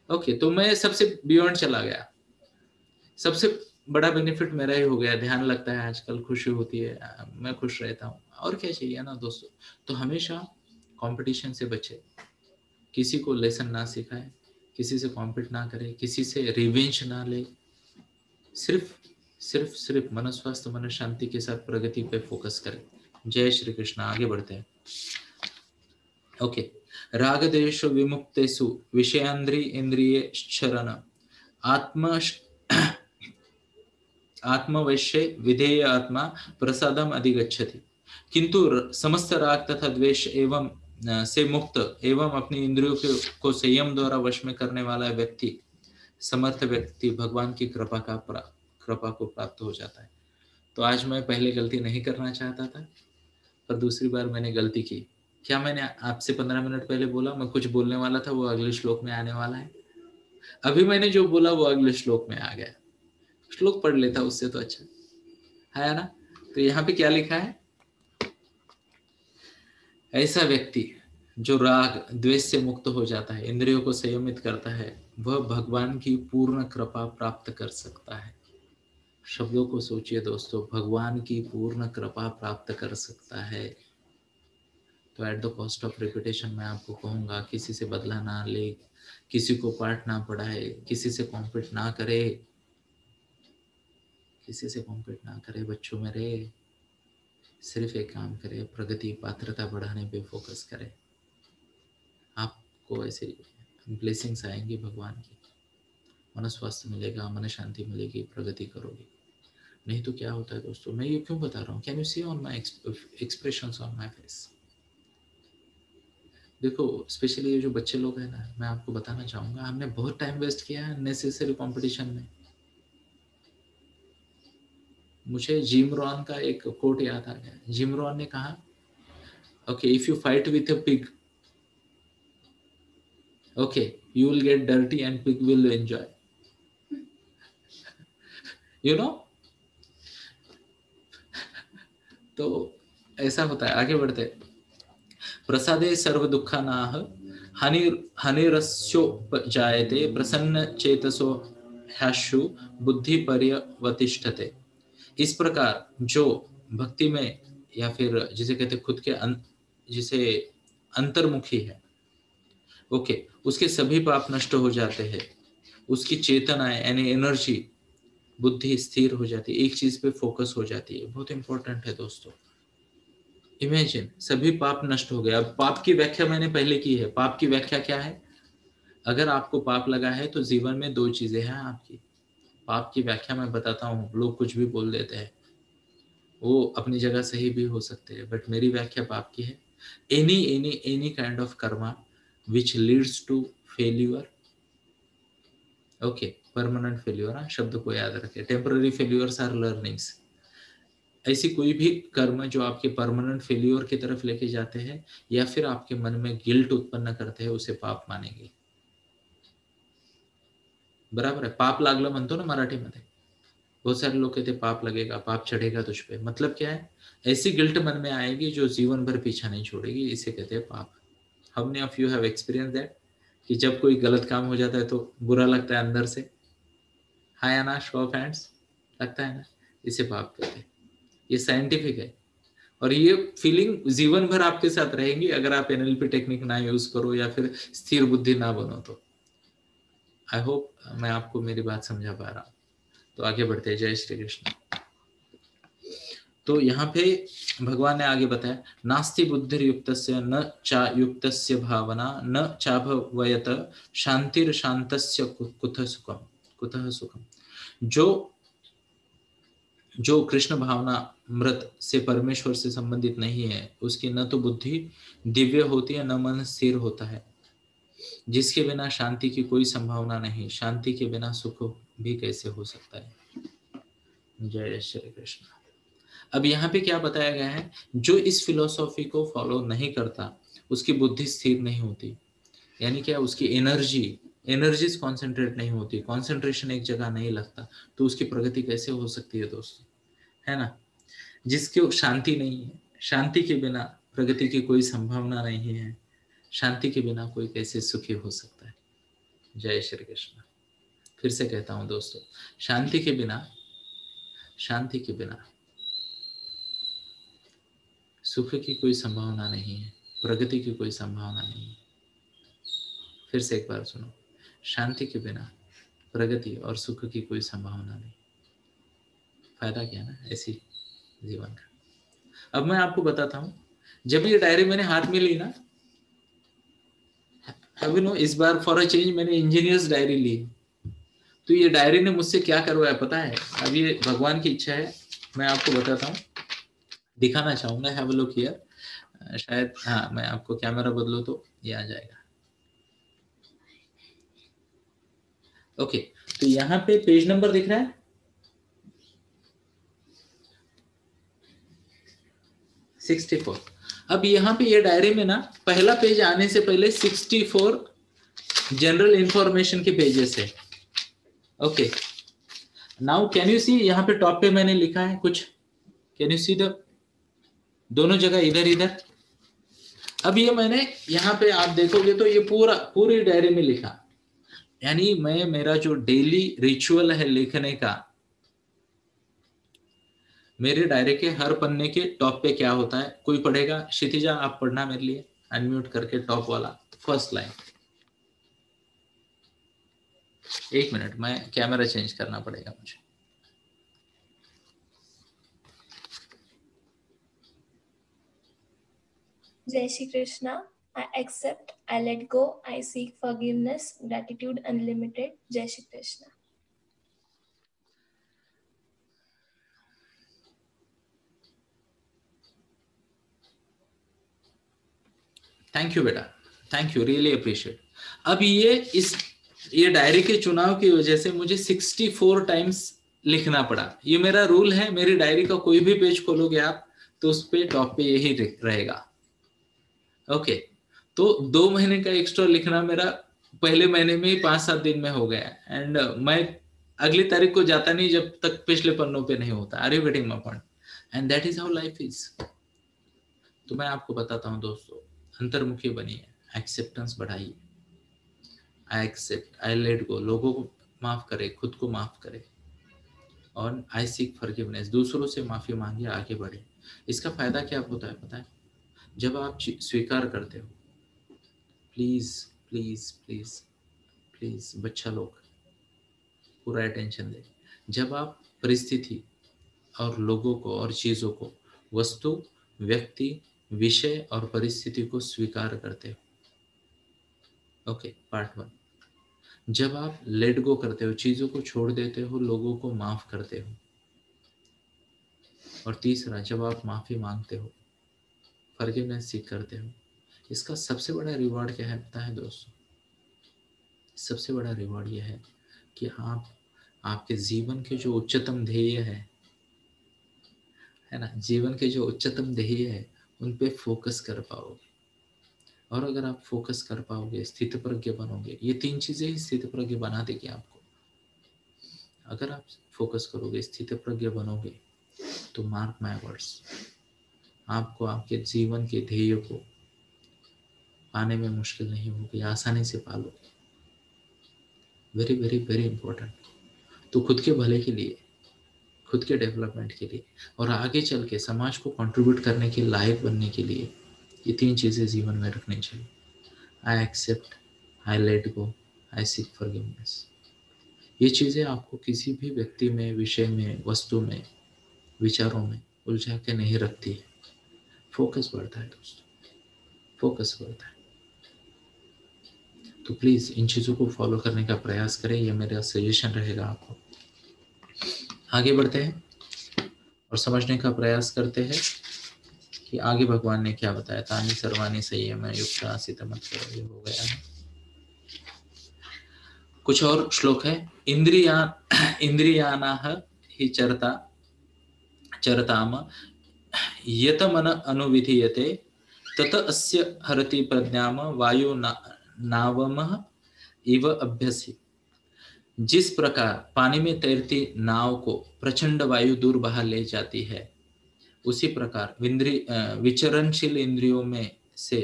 ओके, तो मैं सबसे बियॉन्ड चला गया, सबसे बड़ा बेनिफिट मेरा ही हो गया, ध्यान लगता है आजकल, खुशी होती है, मैं खुश रहता हूँ, और क्या चाहिए ना दोस्तों। तो हमेशा कंपटीशन से बचे, किसी को लेसन ना सिखाए, किसी से कॉम्पिट ना करे, किसी से रिवेंज ना ले, सिर्फ सिर्फ मन स्वास्थ्य मन शांति के साथ प्रगति पे फोकस करें। जय श्री कृष्ण। आगे बढ़ते हैं। ओके, राग देश विमुक्तेषु विषयांद्रि इंद्रिय शरण आत्म आत्मवश्य विधेय आत्मा प्रसादम अधिगच्छति। किंतु समस्त राग तथा द्वेष एवं से मुक्त एवं अपनी इंद्रियों को संयम द्वारा वश में करने वाला व्यक्ति, समर्थ व्यक्ति भगवान की कृपा को प्राप्त हो जाता है। तो आज मैं पहले गलती नहीं करना चाहता था, पर दूसरी बार मैंने गलती की। क्या मैंने आपसे 15 मिनट पहले बोला मैं कुछ बोलने वाला था, वो अगले श्लोक में आने वाला है। अभी मैंने जो बोला वो अगले श्लोक में आ गया। श्लोक पढ़ लेता उससे तो अच्छा है ना। तो यहाँ पे क्या लिखा है, ऐसा व्यक्ति जो राग द्वेष से मुक्त हो जाता है, इंद्रियों को संयमित करता है, वह भगवान की पूर्ण कृपा प्राप्त कर सकता है। शब्दों को सोचिए दोस्तों, भगवान की पूर्ण कृपा प्राप्त कर सकता है। तो at the cost of repetition मैं आपको कहूंगा, किसी से बदला ना ले, किसी को पाठ ना पढ़ाए, किसी से कॉम्पिट ना करे, किसी से कॉम्पिट ना करे बच्चों मेरे। सिर्फ एक काम करे, प्रगति पात्रता बढ़ाने पे फोकस करे। आपको ऐसे ब्लेसिंग्स आएंगी भगवान की, मन स्वास्थ्य मिलेगा, मन शांति मिलेगी, प्रगति करोगे। नहीं तो क्या होता है दोस्तों, मैं ये क्यों बता रहा हूँ, can you see on my expressions on my face. देखो स्पेशली ये जो बच्चे लोग हैं ना, मैं आपको बताना चाहूंगा, हमने बहुत टाइम वेस्ट किया है नेसेसरी कंपटीशन में। मुझे जिम रॉन का एक कोट याद आ गया। जिम रॉन ने कहा, okay if you fight with a pig, okay you will get dirty and pig will enjoy, you know. तो ऐसा होता है। आगे बढ़ते, प्रसादे सर्व दुखा नाह हनि हनिरस्योपजायते प्रसन्न चेतसो ह्याशु बुद्धि पर्यवतिष्ठते। इस प्रकार जो भक्ति में, या फिर जिसे कहते खुद के जिसे अंतर्मुखी है, ओके उसके सभी पाप नष्ट हो जाते हैं, उसकी चेतना यानी एनर्जी, बुद्धि स्थिर हो जाती है, एक चीज पे फोकस हो जाती है। बहुत इंपॉर्टेंट है दोस्तों। इमेजिन सभी पाप नष्ट हो गए। अब पाप की व्याख्या मैंने पहले की है। पाप की व्याख्या क्या है, अगर आपको पाप लगा है तो जीवन में दो चीजें हैं आपकी। पाप की व्याख्या मैं बताता हूँ, लोग कुछ भी बोल देते हैं, वो अपनी जगह सही भी हो सकते हैं, बट मेरी व्याख्या पाप की है, any kind of karma which leads to failure. Okay, permanent failure, शब्द को याद रखें, टेम्पररी फेल्यूर्स आर लर्निंग्स। ऐसी कोई भी कर्म जो आपके परमानेंट फेल्यूर की तरफ लेके जाते हैं, या फिर आपके मन में गिल्ट उत्पन्न करते हैं, उसे पाप मानेंगे। बराबर है। पाप लागलं म्हणतो ना मराठीमध्ये, बहुत सारे लोग कहते पाप लगेगा, पाप चढ़ेगा तुझ पे। मतलब क्या है, ऐसी गिल्ट मन में आएगी जो जीवन भर पीछा नहीं छोड़ेगी, इसे कहते हैं पाप। How many of you have experience that, कि जब कोई गलत काम हो जाता है तो बुरा लगता है अंदर से। हाँ या ना, शो ऑफ हैंड्स। लगता है ना, इसे पाप कहते हैं। ये साइंटिफिक है, और ये फीलिंग जीवन भर आपके साथ रहेंगी अगर आप एनएलपी टेक्निक ना यूज करो या फिर स्थिर बुद्धि ना बनो तो। आई होप मैं आपको मेरी बात समझा पा रहा हूँ। तो आगे बढ़ते हैं। जय श्री कृष्ण। तो यहाँ पे भगवान ने आगे बताया, नास्ति बुद्धिर्युक्तस्य न चा युक्तस्य भावना न चाभवयत शांतिर शांतस्य कुतः सुखम। जो कृष्ण भावना मृत से, परमेश्वर से संबंधित नहीं है, उसकी न तो बुद्धि दिव्य होती है, न मन स्थिर होता है। जिसके बिना शांति की कोई संभावना नहीं, शांति के बिना सुख भी कैसे हो सकता है। जय श्री कृष्ण। अब यहाँ पे क्या बताया गया है, जो इस फिलोसॉफी को फॉलो नहीं करता उसकी बुद्धि स्थिर नहीं होती, यानी क्या, उसकी एनर्जीज कॉन्सेंट्रेट नहीं होती, कॉन्सेंट्रेशन एक जगह नहीं लगता, तो उसकी प्रगति कैसे हो सकती है दोस्तों, है ना। जिसकी शांति नहीं है, शांति के बिना प्रगति की कोई संभावना नहीं है, शांति के बिना कोई कैसे सुखी हो सकता है। जय श्री कृष्ण। फिर से कहता हूं दोस्तों, शांति के बिना सुख की कोई संभावना नहीं है, प्रगति की कोई संभावना नहीं है। फिर से एक बार सुनो, शांति के बिना प्रगति और सुख की कोई संभावना नहीं। फायदा क्या ना ऐसी जीवन का। अब मैं आपको बताता हूं, जब ये डायरी मैंने हाथ में ली ना, अभी नो इस बार फॉर अ चेंज मैंने इंजीनियर्स डायरी ली। तो ये डायरी ने मुझसे क्या करवाया पता है? अब ये भगवान की इच्छा है, मैं आपको बताता हूँ, दिखाना चाहूंगा। Have a look here. शायद हाँ, मैं आपको कैमरा बदलूं तो ये आ जाएगा। ओके, तो यहाँ पे पेज नंबर दिख रहा है 64। अब यहाँ पे ये डायरी में ना पहला पेज आने से पहले 64 जनरल इंफॉर्मेशन के पेजेस है। ओके, नाउ कैन यू सी, यहाँ पे टॉप पे मैंने लिखा है कुछ, कैन यू सी द दोनों जगह इधर इधर। अब ये मैंने यहाँ पे आप देखोगे तो ये पूरी डायरी में लिखा, यानी मैं मेरा जो डेली रिचुअल है लिखने का, मेरे डायरी के हर पन्ने के टॉप पे क्या होता है, कोई पढ़ेगा? क्षितिजा आप पढ़ना मेरे लिए, अनम्यूट करके टॉप वाला फर्स्ट लाइन। एक मिनट, मैं कैमरा चेंज करना पड़ेगा मुझे। जय Shri Krishna. I accept, I let go, I seek forgiveness, gratitude unlimited. जय श्री कृष्णा। थैंक यू बेटा, थैंक यू, रियली अप्रिशिएट। अब ये डायरी के चुनाव की वजह से मुझे 64 टाइम्स लिखना पड़ा। ये मेरा रूल है, मेरी डायरी का कोई भी पेज खोलोगे आप तो उस पे टॉप पे यही रहेगा। ओके, तो 2 महीने का एक्स्ट्रा लिखना मेरा पहले महीने में ही 5-7 दिन में हो गया। एंड मैं अगली तारीख को जाता नहीं जब तक पिछले पन्नों पे नहीं होता। Are you getting my point? And that is how life is. तो मैं आपको बताता हूँ दोस्तों, अंतर्मुखी बनिए, एक्सेप्टेंस बढ़ाइए। आई एक्सेप्ट, आई लेट गो, लोगों को माफ करे, खुद को माफ करे, और आई सीक फॉरगिवनेस, दूसरों से माफी मांगिए, आगे बढ़े। इसका फायदा क्या होता है पता है? जब आप स्वीकार करते हो, प्लीज प्लीज प्लीज प्लीज बच्चा लोग पूरा अटेंशन दे, जब आप परिस्थिति और लोगों को और चीजों को, वस्तु, व्यक्ति, विषय और परिस्थिति को स्वीकार करते हो, ओके, पार्ट 1। जब आप लेट गो करते हो, चीजों को छोड़ देते हो, लोगों को माफ करते हो, और तीसरा जब आप माफी मांगते हो, फॉरगिवनेस सीख करते हो, इसका सबसे बड़ा रिवॉर्ड क्या है पता है दोस्तों? सबसे बड़ा रिवॉर्ड यह है कि आप आपके जीवन के जो उच्चतम ध्येय है ना, जीवन के जो उच्चतम ध्येय है उन पे फोकस कर पाओगे। और अगर आप फोकस कर पाओगे, स्थितप्रज्ञ बनोगे, ये 3 चीजें ही स्थितप्रज्ञ बना देगी आपको। अगर आप फोकस करोगे, स्थितप्रज्ञ बनोगे, तो मार्क माय वर्ड्स, आपको आपके जीवन के ध्येय को पाने में मुश्किल नहीं होगी, आसानी से पालोगे। Very very very important. तो खुद के भले के लिए, खुद के डेवलपमेंट के लिए, और आगे चल के समाज को कंट्रीब्यूट करने के लायक बनने के लिए ये 3 चीजें जीवन में रखनी चाहिए। I accept, I let go, I seek forgiveness. ये चीजें आपको किसी भी व्यक्ति में, विषय में, वस्तु में, विचारों में उलझा के नहीं रखती है। फोकस बढ़ता है दोस्तों, फोकस बढ़ता है। तो प्लीज इन चीजों को फॉलो करने का प्रयास करें, ये मेरा सजेशन रहेगा आपको। आगे बढ़ते हैं और समझने का प्रयास करते हैं कि आगे भगवान ने क्या बताया। तानी सर्वाणी संयम युक्त आसित मत करो, ये हो गया है। कुछ और श्लोक है। इंद्रियानाह हि चरताम यत मन अनुविधीयते तत अस्य हरति प्रज्ञाम वायु नावमः इव अभ्यसी। जिस प्रकार पानी में तैरती नाव को प्रचंड वायु दूर बहा ले जाती है, उसी प्रकार विचरणशील इंद्रियों में से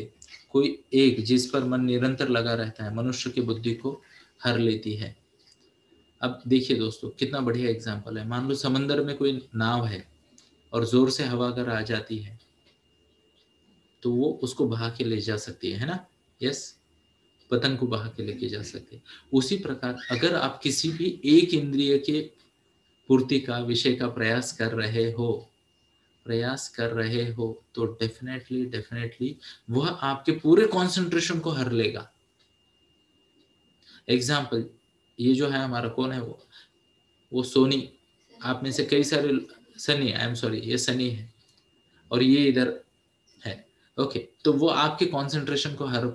कोई एक जिस पर मन निरंतर लगा रहता है, मनुष्य की बुद्धि को हर लेती है। अब देखिए दोस्तों, कितना बढ़िया एग्जाम्पल है। मान लो समंदर में कोई नाव है और जोर से हवा अगर आ जाती है तो वो उसको बहा के ले जा सकती है ना? यस, पतंग को बहा के लेके जा सकती है। उसी प्रकार अगर आप किसी भी एक इंद्रिय के पूर्ति का, विषय का प्रयास कर रहे हो तो डेफिनेटली डेफिनेटली वह आपके पूरे कंसंट्रेशन को हर लेगा। एग्जाम्पल, ये जो है हमारा कौन है, वो सोनी, आप में से कई सारे, सनी, आई एम सॉरी, ये सनी है और ये इधर है। ओके, तो वो आपके कंसंट्रेशन को हर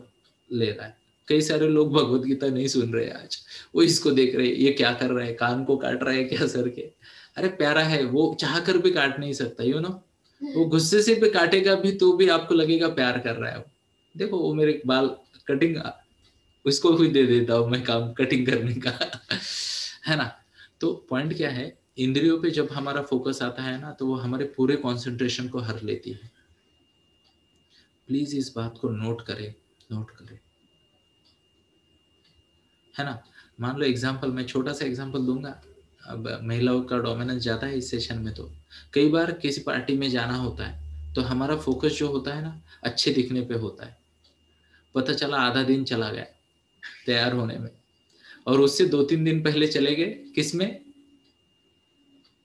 ले रहा है। कई सारे लोग भगवत गीता नहीं सुन रहे आज, वो इसको देख रहे हैं, ये क्या कर रहा है, कान को काट रहा है क्या सर के। अरे प्यारा है, वो चाह कर भी काट नहीं सकता, यू नो, वो गुस्से से भी काटेगा भी तो भी आपको लगेगा प्यार कर रहा है वो। देखो वो मेरे बाल कटिंग, उसको भी दे देता हूँ मैं काम कटिंग करने का है ना? तो पॉइंट क्या है, इंद्रियों पे जब हमारा फोकस आता है ना तो वो हमारे पूरे कंसंट्रेशन को हर लेती है। प्लीज इस बात को नोट करें, नोट करें, है ना? मान लो एग्जाम्पल, मैं छोटा सा एग्जाम्पल दूंगा। अब महिलाओं का डोमिनेंस ज्यादा है इस सेशन में, तो कई बार किसी पार्टी में जाना होता है तो हमारा फोकस जो होता है ना अच्छे दिखने पे होता है। पता चला आधा दिन चला गया तैयार होने में, और उससे 2-3 दिन पहले चले गए किस में,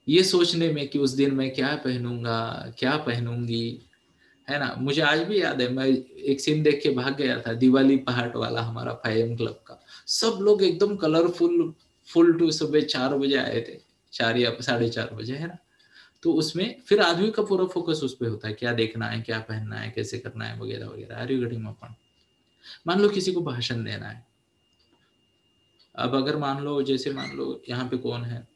ये सोचने में कि उस दिन मैं क्या पहनूंगा, क्या पहनूंगी, है ना? मुझे आज भी याद है, मैं एक सीन देख के भाग गया था, दिवाली पहाड़ वाला, हमारा 5M क्लब का। सब लोग एकदम कलरफुल, फुल टू, सुबह 4 बजे आए थे, 4 या 4:30 बजे, है ना? तो उसमें फिर आदमी का पूरा फोकस उस पर होता है, क्या देखना है, क्या पहनना है, कैसे करना है, वगैरह वगैरह। Are you getting my point? मान लो किसी को भाषण देना है। अब अगर मान लो, जैसे मान लो यहाँ पे कौन है,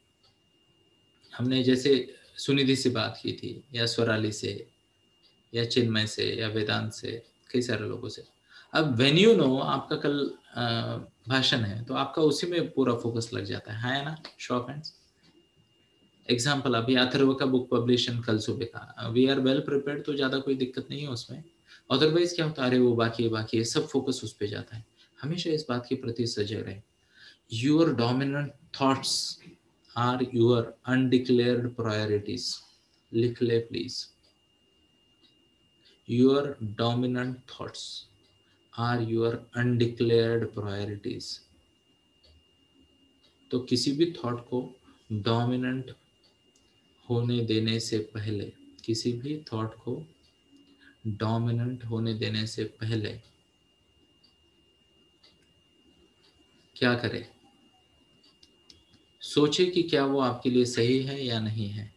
हमने जैसे सुनिधि से बात की थी, या स्वराली से, या चिन्मय से, या वेदांत से, कई सारे लोगों से। अब वेन यू नो आपका कल भाषण है तो आपका उसी में पूरा फोकस लग जाता है ना? Show of hands. एग्जाम्पल, अभी अथर्व का बुक पब्लिशन कल सुबह का, वी आर वेल प्रिपेयर्ड, तो ज्यादा कोई दिक्कत नहीं है उसमें। अदरवाइज क्या होता है, अरे वो बाकी है, सब फोकस उस पर जाता है। हमेशा इस बात के प्रति सजग रहे, your dominant thoughts are your undeclared priorities. लिख ले please, your dominant thoughts are your undeclared priorities। तो किसी भी थॉट को डोमिनेंट होने देने से पहले, किसी भी थॉट को डोमिनेंट होने देने से पहले क्या करें? सोचे कि क्या वो आपके लिए सही है या नहीं है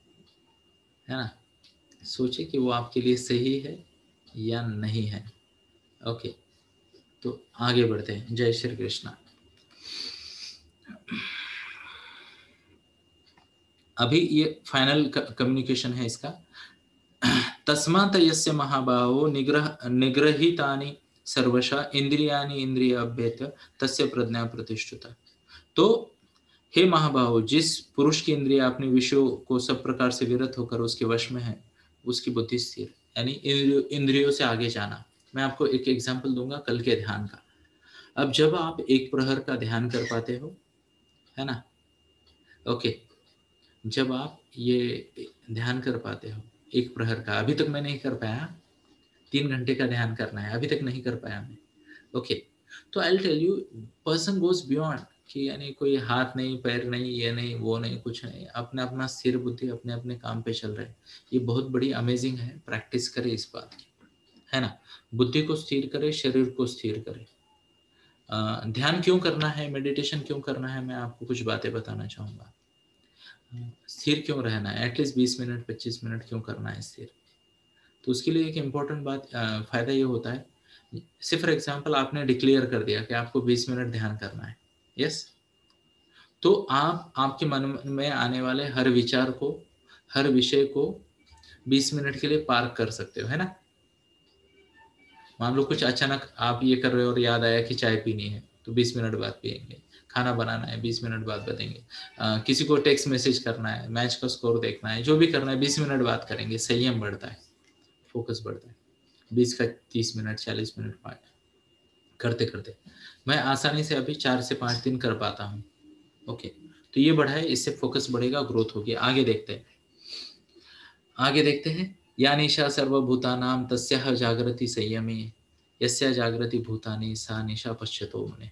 ना? सोचे कि वो आपके लिए सही है या नहीं है। ओके, तो आगे बढ़ते हैं। जय श्री कृष्णा। अभी ये फाइनल कम्युनिकेशन है इसका। तस्मात् यस्य महाबाहो निग्रहितानि सर्वशा इंद्रियाणि इंद्रियाभ्येत्य तस्य प्रज्ञा प्रतिष्ठिता। तो हे महाबाहो, जिस पुरुष की इंद्रिया अपने विषयों को सब प्रकार से विरत होकर उसके वश में है, उसकी बुद्धि स्थिर, यानी इंद्रियों से आगे जाना। मैं आपको एक एग्जांपल दूंगा कल के ध्यान का। अब जब आप एक प्रहर का ध्यान कर पाते हो, है ना? ओके, जब आप ये ध्यान कर पाते हो एक प्रहर का, अभी तक मैं नहीं कर पाया, 3 घंटे का ध्यान करना है, अभी तक नहीं कर पाया मैं। ओके, तो I tell you, person goes beyond, कि यानी कोई हाथ नहीं, पैर नहीं, ये नहीं, वो नहीं, कुछ नहीं, अपना अपना स्थिर बुद्धि अपने अपने काम पे चल रहे। ये बहुत बड़ी अमेजिंग है, प्रैक्टिस करे इस बात की, है ना? बुद्धि को स्थिर करे, शरीर को स्थिर करे। ध्यान क्यों करना है, मेडिटेशन क्यों करना है, मैं आपको कुछ बातें बताना चाहूंगा। स्थिर क्यों रहना है, एटलीस्ट 20 मिनट 25 मिनट क्यों करना है स्थिर? तो उसके लिए एक इम्पॉर्टेंट बात, फायदा ये होता है, सिर्फ फॉर एग्जाम्पल आपने डिक्लेयर कर दिया कि आपको 20 मिनट ध्यान करना है, यस, तो आप आपके मन में आने वाले हर विचार को, हर विषय को 20 मिनट के लिए पार्क कर सकते हो, है ना? मान लो कुछ अचानक आप ये कर रहे हो और याद आया कि चाय पीनी है, तो 20 मिनट बाद पियेंगे। खाना बनाना है, 20 मिनट बाद बताएंगे। किसी को टेक्स्ट मैसेज करना है, मैच का स्कोर देखना है, जो भी करना है 20 मिनट बाद करेंगे। संयम बढ़ता है, फोकस बढ़ता है। 20 का 30 मिनट, 40 मिनट, 5। करते करते मैं आसानी से अभी 4 से 5 दिन कर पाता हूँ। ओके, तो ये बढ़ा है, इससे फोकस बढ़ेगा, ग्रोथ होगी। आगे देखते हैं, आगे देखते हैं। या निशा सर्वभूतानां तस्याह जागृति संयमी यस्या जागृति भूतानि सा निशा पश्यतो मुने।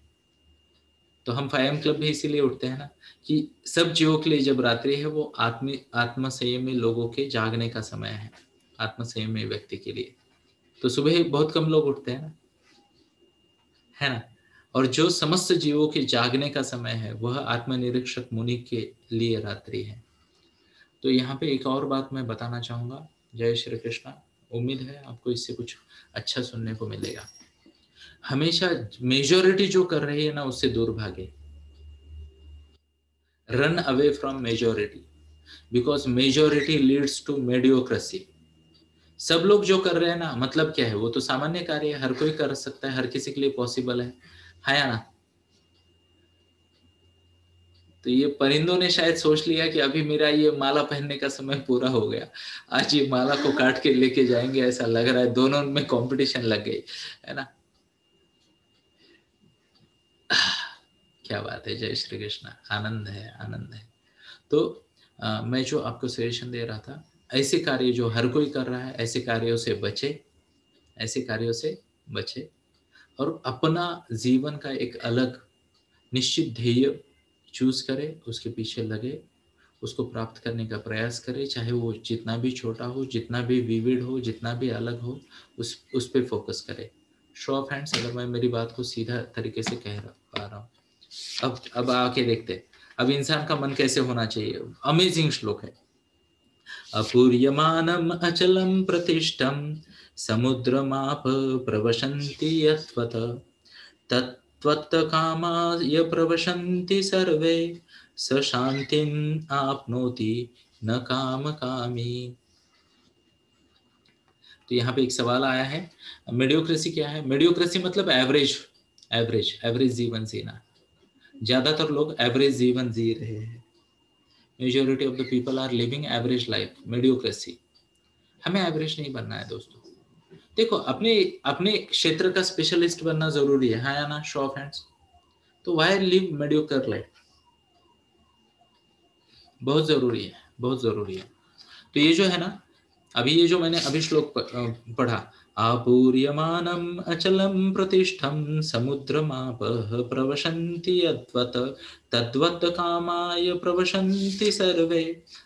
तो हम 5 क्लब भी इसीलिए उठते हैं ना, कि सब जीवों के लिए जब रात्रि है वो आत्म संयमी लोगों के जागने का समय है, आत्म संयमी व्यक्ति के लिए। तो सुबह बहुत कम लोग उठते हैं ना, है ना। और जो समस्त जीवों के जागने का समय है वह आत्मनिरीक्षक मुनि के लिए रात्रि है। तो यहाँ पे एक और बात मैं बताना चाहूंगा। जय श्री कृष्णा। उम्मीद है आपको इससे कुछ अच्छा सुनने को मिलेगा। हमेशा मेजॉरिटी जो कर रही है ना उससे दूर भागे। Run away from majority, because majority leads to mediocrity. सब लोग जो कर रहे हैं ना, मतलब क्या है, वो तो सामान्य कार्य है, हर कोई कर सकता है, हर किसी के लिए पॉसिबल है या ना। तो ये परिंदों ने शायद सोच लिया कि अभी मेरा ये माला पहनने का समय पूरा हो गया, आज ये माला को काट के लेके जाएंगे, ऐसा लग रहा है। दोनों में कंपटीशन लग गई, है ना। क्या बात है, जय श्री कृष्ण। आनंद है, आनंद है। तो मैं जो आपको सजेशन दे रहा था, ऐसे कार्य जो हर कोई कर रहा है, ऐसे कार्यों से बचे, ऐसे कार्यों से बचे, और अपना जीवन का एक अलग निश्चित ध्येय चूज करे, उसके पीछे लगे, उसको प्राप्त करने का प्रयास करे, चाहे वो जितना भी छोटा हो, जितना भी विविड हो, जितना भी अलग हो, उस पे फोकस करे। शो ऑफ हैंड्स अगर मैं मेरी बात को सीधा तरीके से कह पा रहा हूँ। अब आके देखते हैं, अब इंसान का मन कैसे होना चाहिए। अमेजिंग श्लोक है। अपूर्यमानम अचलम प्रतिष्ठम समुद्रमाप प्रवशन्ति यत्वत तत्त्वत् कामाय प्रवशन्ति सर्वे स शांतिम् आपनोति न काम कामी। तो यहाँ पे एक सवाल आया है, मेडियोक्रेसी क्या है। मेडियोक्रेसी मतलब एवरेज, एवरेज जीवन जीना। ज्यादातर लोग एवरेज जीवन जी रहे हैं। Majority of the people are living average life, mediocrity. हमें एवरेज नहीं बनना है दोस्तों। देखो, अपने अपने क्षेत्र का स्पेशलिस्ट बनना जरूरी है, हाँ या ना, शो ऑफ हैंड्स। तो वाई लिव मेडियोकर लाइफ, बहुत जरूरी है, बहुत जरूरी है। तो ये जो है ना, अभी ये जो मैंने अभी श्लोक पढ़ा, आपूर्यमानम अचलम प्रतिष्ठम समुद्रमापः प्रवशन्ति यद्वत् तद्वत् कामाय प्रवशन्ति सर्वे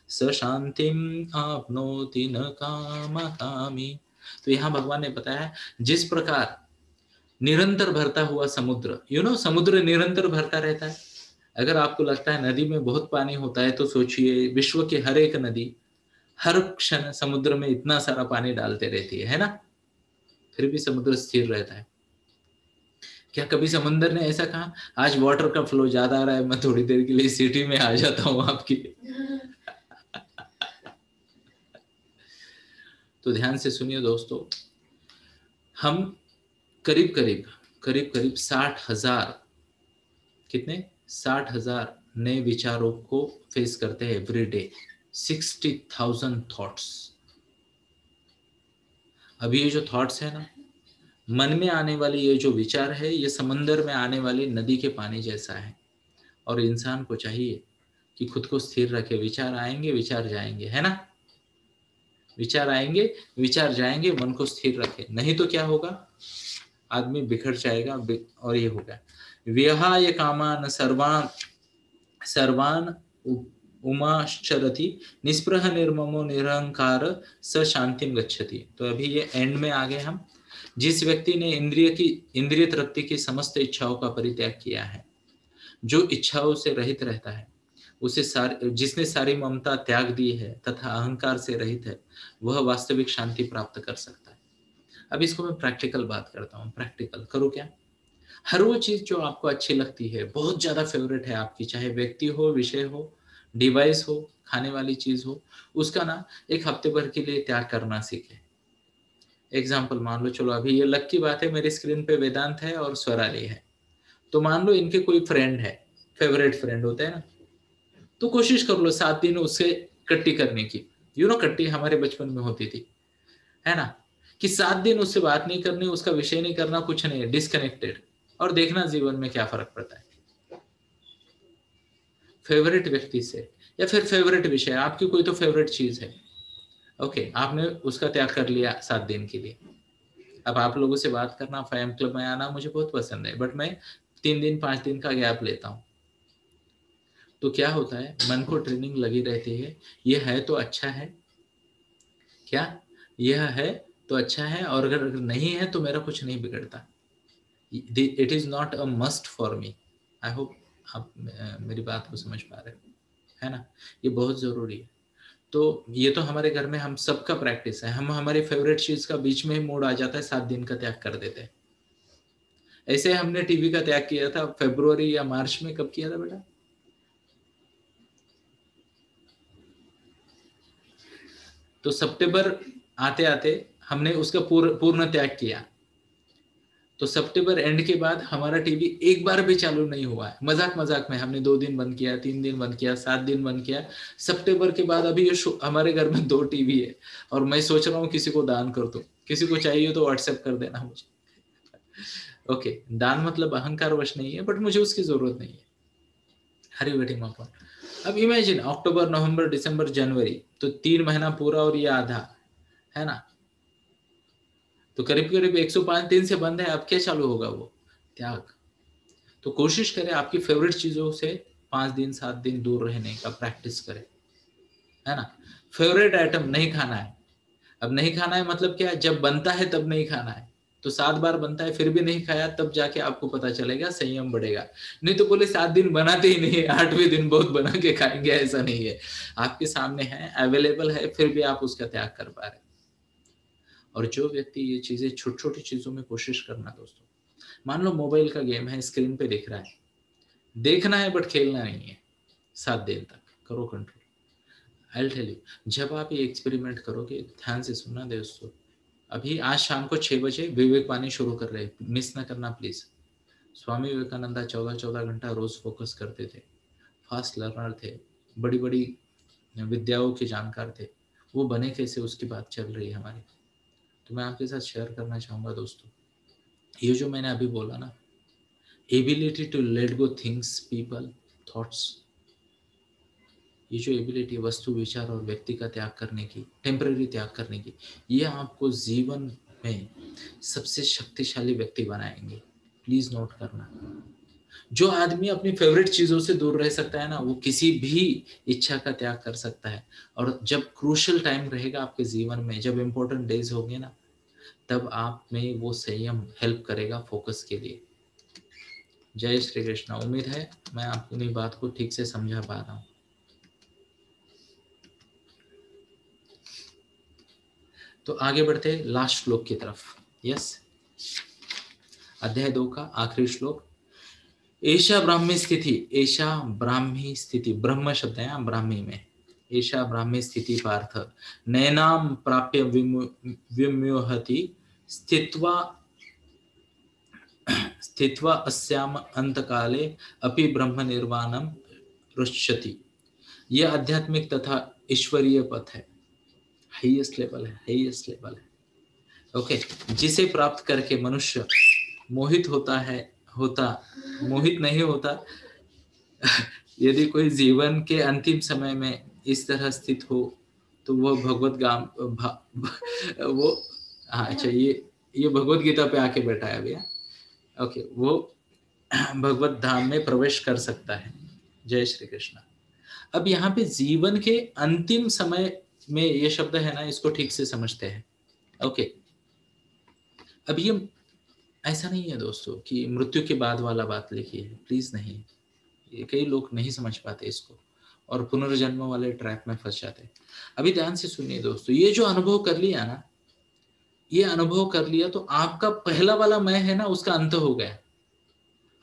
स शांतिम आपनोति न कामकामी। तो यहाँ भगवान ने बताया, जिस प्रकार निरंतर भरता हुआ समुद्र, समुद्र निरंतर भरता रहता है। अगर आपको लगता है नदी में बहुत पानी होता है, तो सोचिए विश्व की हर एक नदी हर क्षण समुद्र में इतना सारा पानी डालते रहती है ना, फिर भी समुद्र स्थिर रहता है। क्या कभी समुद्र ने ऐसा कहा, आज वाटर का फ्लो ज्यादा आ रहा है, मैं थोड़ी देर के लिए सिटी में आ जाता हूं आपकी। तो ध्यान से सुनिए दोस्तों, हम करीब करीब 60,000, कितने, 60,000 नए विचारों को फेस करते हैं एवरी डे। 60,000 थॉट्स। अभी ये जो थॉट्स है ना, मन में आने वाली ये जो विचार है, ये समंदर में आने वाली नदी के पानी जैसा है। और इंसान को चाहिए कि खुद को स्थिर रखे। विचार आएंगे, विचार जाएंगे, है ना। विचार आएंगे, विचार जाएंगे, मन को स्थिर रखे, नहीं तो क्या होगा, आदमी बिखर जाएगा। और ये होगा, विहाय कामान सर्वान उमाश्चरति निस्पृह निर्ममो निरहंकार स शांतिम गच्छति। तो अभी ये एंड में आ गए हम। जिस व्यक्ति ने इंद्रिय तृप्ति की समस्त इच्छाओं का परित्याग किया है, जो इच्छाओं से रहित रहता है, जिसने सारी ममता त्याग दी है तथा अहंकार से रहित है, वह वास्तविक शांति प्राप्त कर सकता है। अब इसको मैं प्रैक्टिकल बात करता हूँ। प्रैक्टिकल करो क्या, हर वो चीज जो आपको अच्छी लगती है, बहुत ज्यादा फेवरेट है आपकी, चाहे व्यक्ति हो, विषय हो, डिवाइस हो, खाने वाली चीज हो, उसका ना एक हफ्ते भर के लिए त्याग करना सीखे। एग्जाम्पल मान लो, चलो अभी ये लक की बात है, मेरी स्क्रीन पे वेदांत है और स्वराली है। तो मान लो इनके कोई फ्रेंड है, फेवरेट फ्रेंड होता है ना, तो कोशिश कर लो 7 दिन उससे कट्टी करने की। कट्टी हमारे बचपन में होती थी, है ना, कि 7 दिन उससे बात नहीं करनी, उसका विषय नहीं करना, कुछ नहीं, डिस्कनेक्टेड। और देखना जीवन में क्या फर्क पड़ता है। फेवरेट व्यक्ति से या फिर फेवरेट विषय, आपकी कोई तो फेवरेट चीज है, ओके, आपने उसका त्याग कर लिया 7 दिन के लिए। अब आप लोगों से बात करना, फैम क्लब में आना मुझे बहुत पसंद है, बट मैं 3 दिन 5 दिन का गैप लेता हूँ। तो क्या होता है, मन को ट्रेनिंग लगी रहती है, ये है तो अच्छा है, क्या यह है तो अच्छा है, और अगर नहीं है तो मेरा कुछ नहीं बिगड़ता। It is not a must for me. I hope आप मेरी बात को समझ पा रहे हो, है ना। ये बहुत जरूरी है। तो ये तो हमारे घर में हम सबका प्रैक्टिस है, हम हमारी फेवरेट चीज का बीच में ही मूड आ जाता है, 7 दिन का त्याग कर देते हैं। ऐसे हमने टीवी का त्याग किया था फरवरी या मार्च में। कब किया था बेटा? तो सितंबर आते आते हमने उसका पूर्ण त्याग किया। तो सितंबर एंड के बाद हमारा टीवी एक बार भी चालू नहीं हुआ है। मजाक मजाक में हमने 2 दिन बंद किया, 3 दिन बंद किया, 7 दिन बंद किया। सितंबर के बाद अभी ये हमारे घर में 2 टीवी है, और मैं सोच रहा हूँ किसी को दान कर दूं। किसी को चाहिए तो व्हाट्सएप कर देना मुझे। ओके, दान मतलब अहंकार वश नहीं है, बट मुझे उसकी जरूरत नहीं है। हरी वेटिंग मापन। अब इमेजिन अक्टूबर नवंबर दिसंबर जनवरी, तो 3 महीना पूरा और ये आधा, है ना। तो करीब करीब 105 दिन से बंद है। अब क्या चालू होगा? वो त्याग। तो कोशिश करें आपकी फेवरेट चीजों से 5 दिन 7 दिन दूर रहने का प्रैक्टिस करें, है ना। फेवरेट आइटम नहीं खाना है। अब नहीं खाना है मतलब क्या? जब बनता है तब नहीं खाना है। तो 7 बार बनता है फिर भी नहीं खाया, तब जाके आपको पता चलेगा, संयम बढ़ेगा। नहीं तो बोले 7 दिन बनाते ही नहीं, 8वें दिन बहुत बना के खाएंगे, ऐसा नहीं है। आपके सामने है, अवेलेबल है, फिर भी आप उसका त्याग कर पा रहे। और जो व्यक्ति ये चीजें छोटी छोटी चीजों में कोशिश करना दोस्तों, मान लो मोबाइल का गेम है, स्क्रीन पे दिख रहा है, देखना है बट खेलना नहीं है, 7 दिन तक करो control. I will tell you, जब आप ये एक्सपेरिमेंट करोगे, ध्यान से सुनना दोस्तों। अभी आज शाम को 6 बजे विवेक वाणी शुरू कर रहे हैं, मिस ना करना प्लीज। स्वामी विवेकानंदा 14-14 घंटा रोज फोकस करते थे, फास्ट लर्नर थे, बड़ी बड़ी विद्याओं के जानकार थे। वो बने कैसे, उसकी बात चल रही है हमारी। तो मैं आपके साथ शेयर करना चाहूंगा दोस्तों, ये जो मैंने अभी बोला ना, ability to let go things, people, thoughts, ये जो एबिलिटी वस्तु विचार और व्यक्ति का त्याग करने की, टेम्पररी त्याग करने की, ये आपको जीवन में सबसे शक्तिशाली व्यक्ति बनाएंगे। प्लीज नोट करना। जो आदमी अपनी फेवरेट चीजों से दूर रह सकता है ना, वो किसी भी इच्छा का त्याग कर सकता है। और जब क्रूशियल टाइम रहेगा आपके जीवन में, जब इंपॉर्टेंट डेज होंगे ना, तब आप में वो संयम हेल्प करेगा फोकस के लिए। जय श्री कृष्ण। उम्मीद है मैं अपनी बात को ठीक से समझा पा रहा हूँ। तो आगे बढ़ते हैं लास्ट श्लोक की तरफ। यस, अध्याय 2 का आखिरी श्लोक। एषा ब्राह्मी स्थिति, एषा ब्राह्मी स्थिति, ब्रह्म शब्द है ब्राह्मी में। एषा ब्राह्मी स्थिति पार्थ नैनाम प्राप्य विम्योहति स्थित्वा स्थित्वा अस्याम अंतकाले अपि ब्रह्म निर्वाणम रुष्यति। यह आध्यात्मिक तथा ईश्वरीय पथ है, हाईएस्ट लेवल है, हाईएस्ट लेवल है। ओके, जिसे प्राप्त करके मनुष्य मोहित होता है, मोहित नहीं होता। यदि कोई जीवन के अंतिम समय में इस तरह स्थित हो, तो वह भगवत गाम वो, हाँ अच्छा, ये भगवत गीता पे आके बैठा है भैया। ओके, वो भगवत धाम में प्रवेश कर सकता है। जय श्री कृष्ण। अब यहाँ पे जीवन के अंतिम समय में ये शब्द है ना, इसको ठीक से समझते हैं। ओके, अब ये ऐसा नहीं है दोस्तों कि मृत्यु के बाद वाला बात लिखी है, प्लीज नहीं। ये कई लोग नहीं समझ पाते इसको, और पुनर्जन्म वाले ट्रैप में फंस जाते हैं। अभी ध्यान से सुनिए दोस्तों, ये जो अनुभव कर लिया ना, ये अनुभव कर लिया तो आपका पहला वाला मैं है ना, उसका अंत हो गया,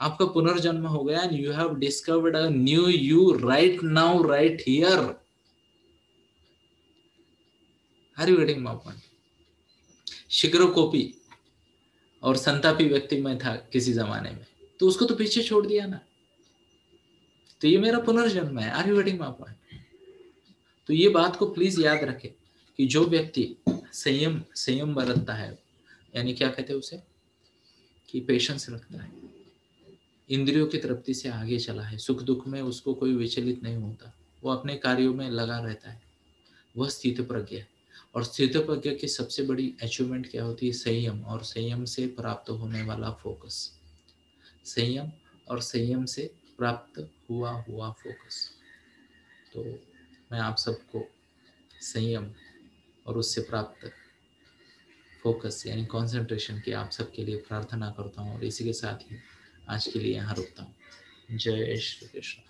आपका पुनर्जन्म हो गया, and you have discovered a new you right now, right here. Are you getting my point? शीघ्रकोपी और संतापी व्यक्ति में था किसी जमाने में, तो उसको तो पीछे छोड़ दिया ना, तो ये मेरा पुनर्जन्म है। Are you getting my point? तो ये बात को प्लीज याद रखें कि जो व्यक्ति संयम बरतता है, यानी क्या कहते हैं उसे, कि पेशेंस रखता है, इंद्रियों की तृप्ति से आगे चला है, सुख दुख में उसको कोई विचलित नहीं होता, वो अपने कार्यों में लगा रहता है, वह स्थित प्रज्ञ है। और स्थित प्रज्ञ की सबसे बड़ी अचीवमेंट क्या होती है? संयम, और संयम से प्राप्त होने वाला फोकस। संयम और संयम से प्राप्त हुआ हुआ फोकस। तो मैं आप सबको संयम और उससे प्राप्त फोकस यानी कंसंट्रेशन की आप सबके लिए प्रार्थना करता हूँ, और इसी के साथ ही आज के लिए यहाँ रुकता हूँ। जय श्री कृष्ण।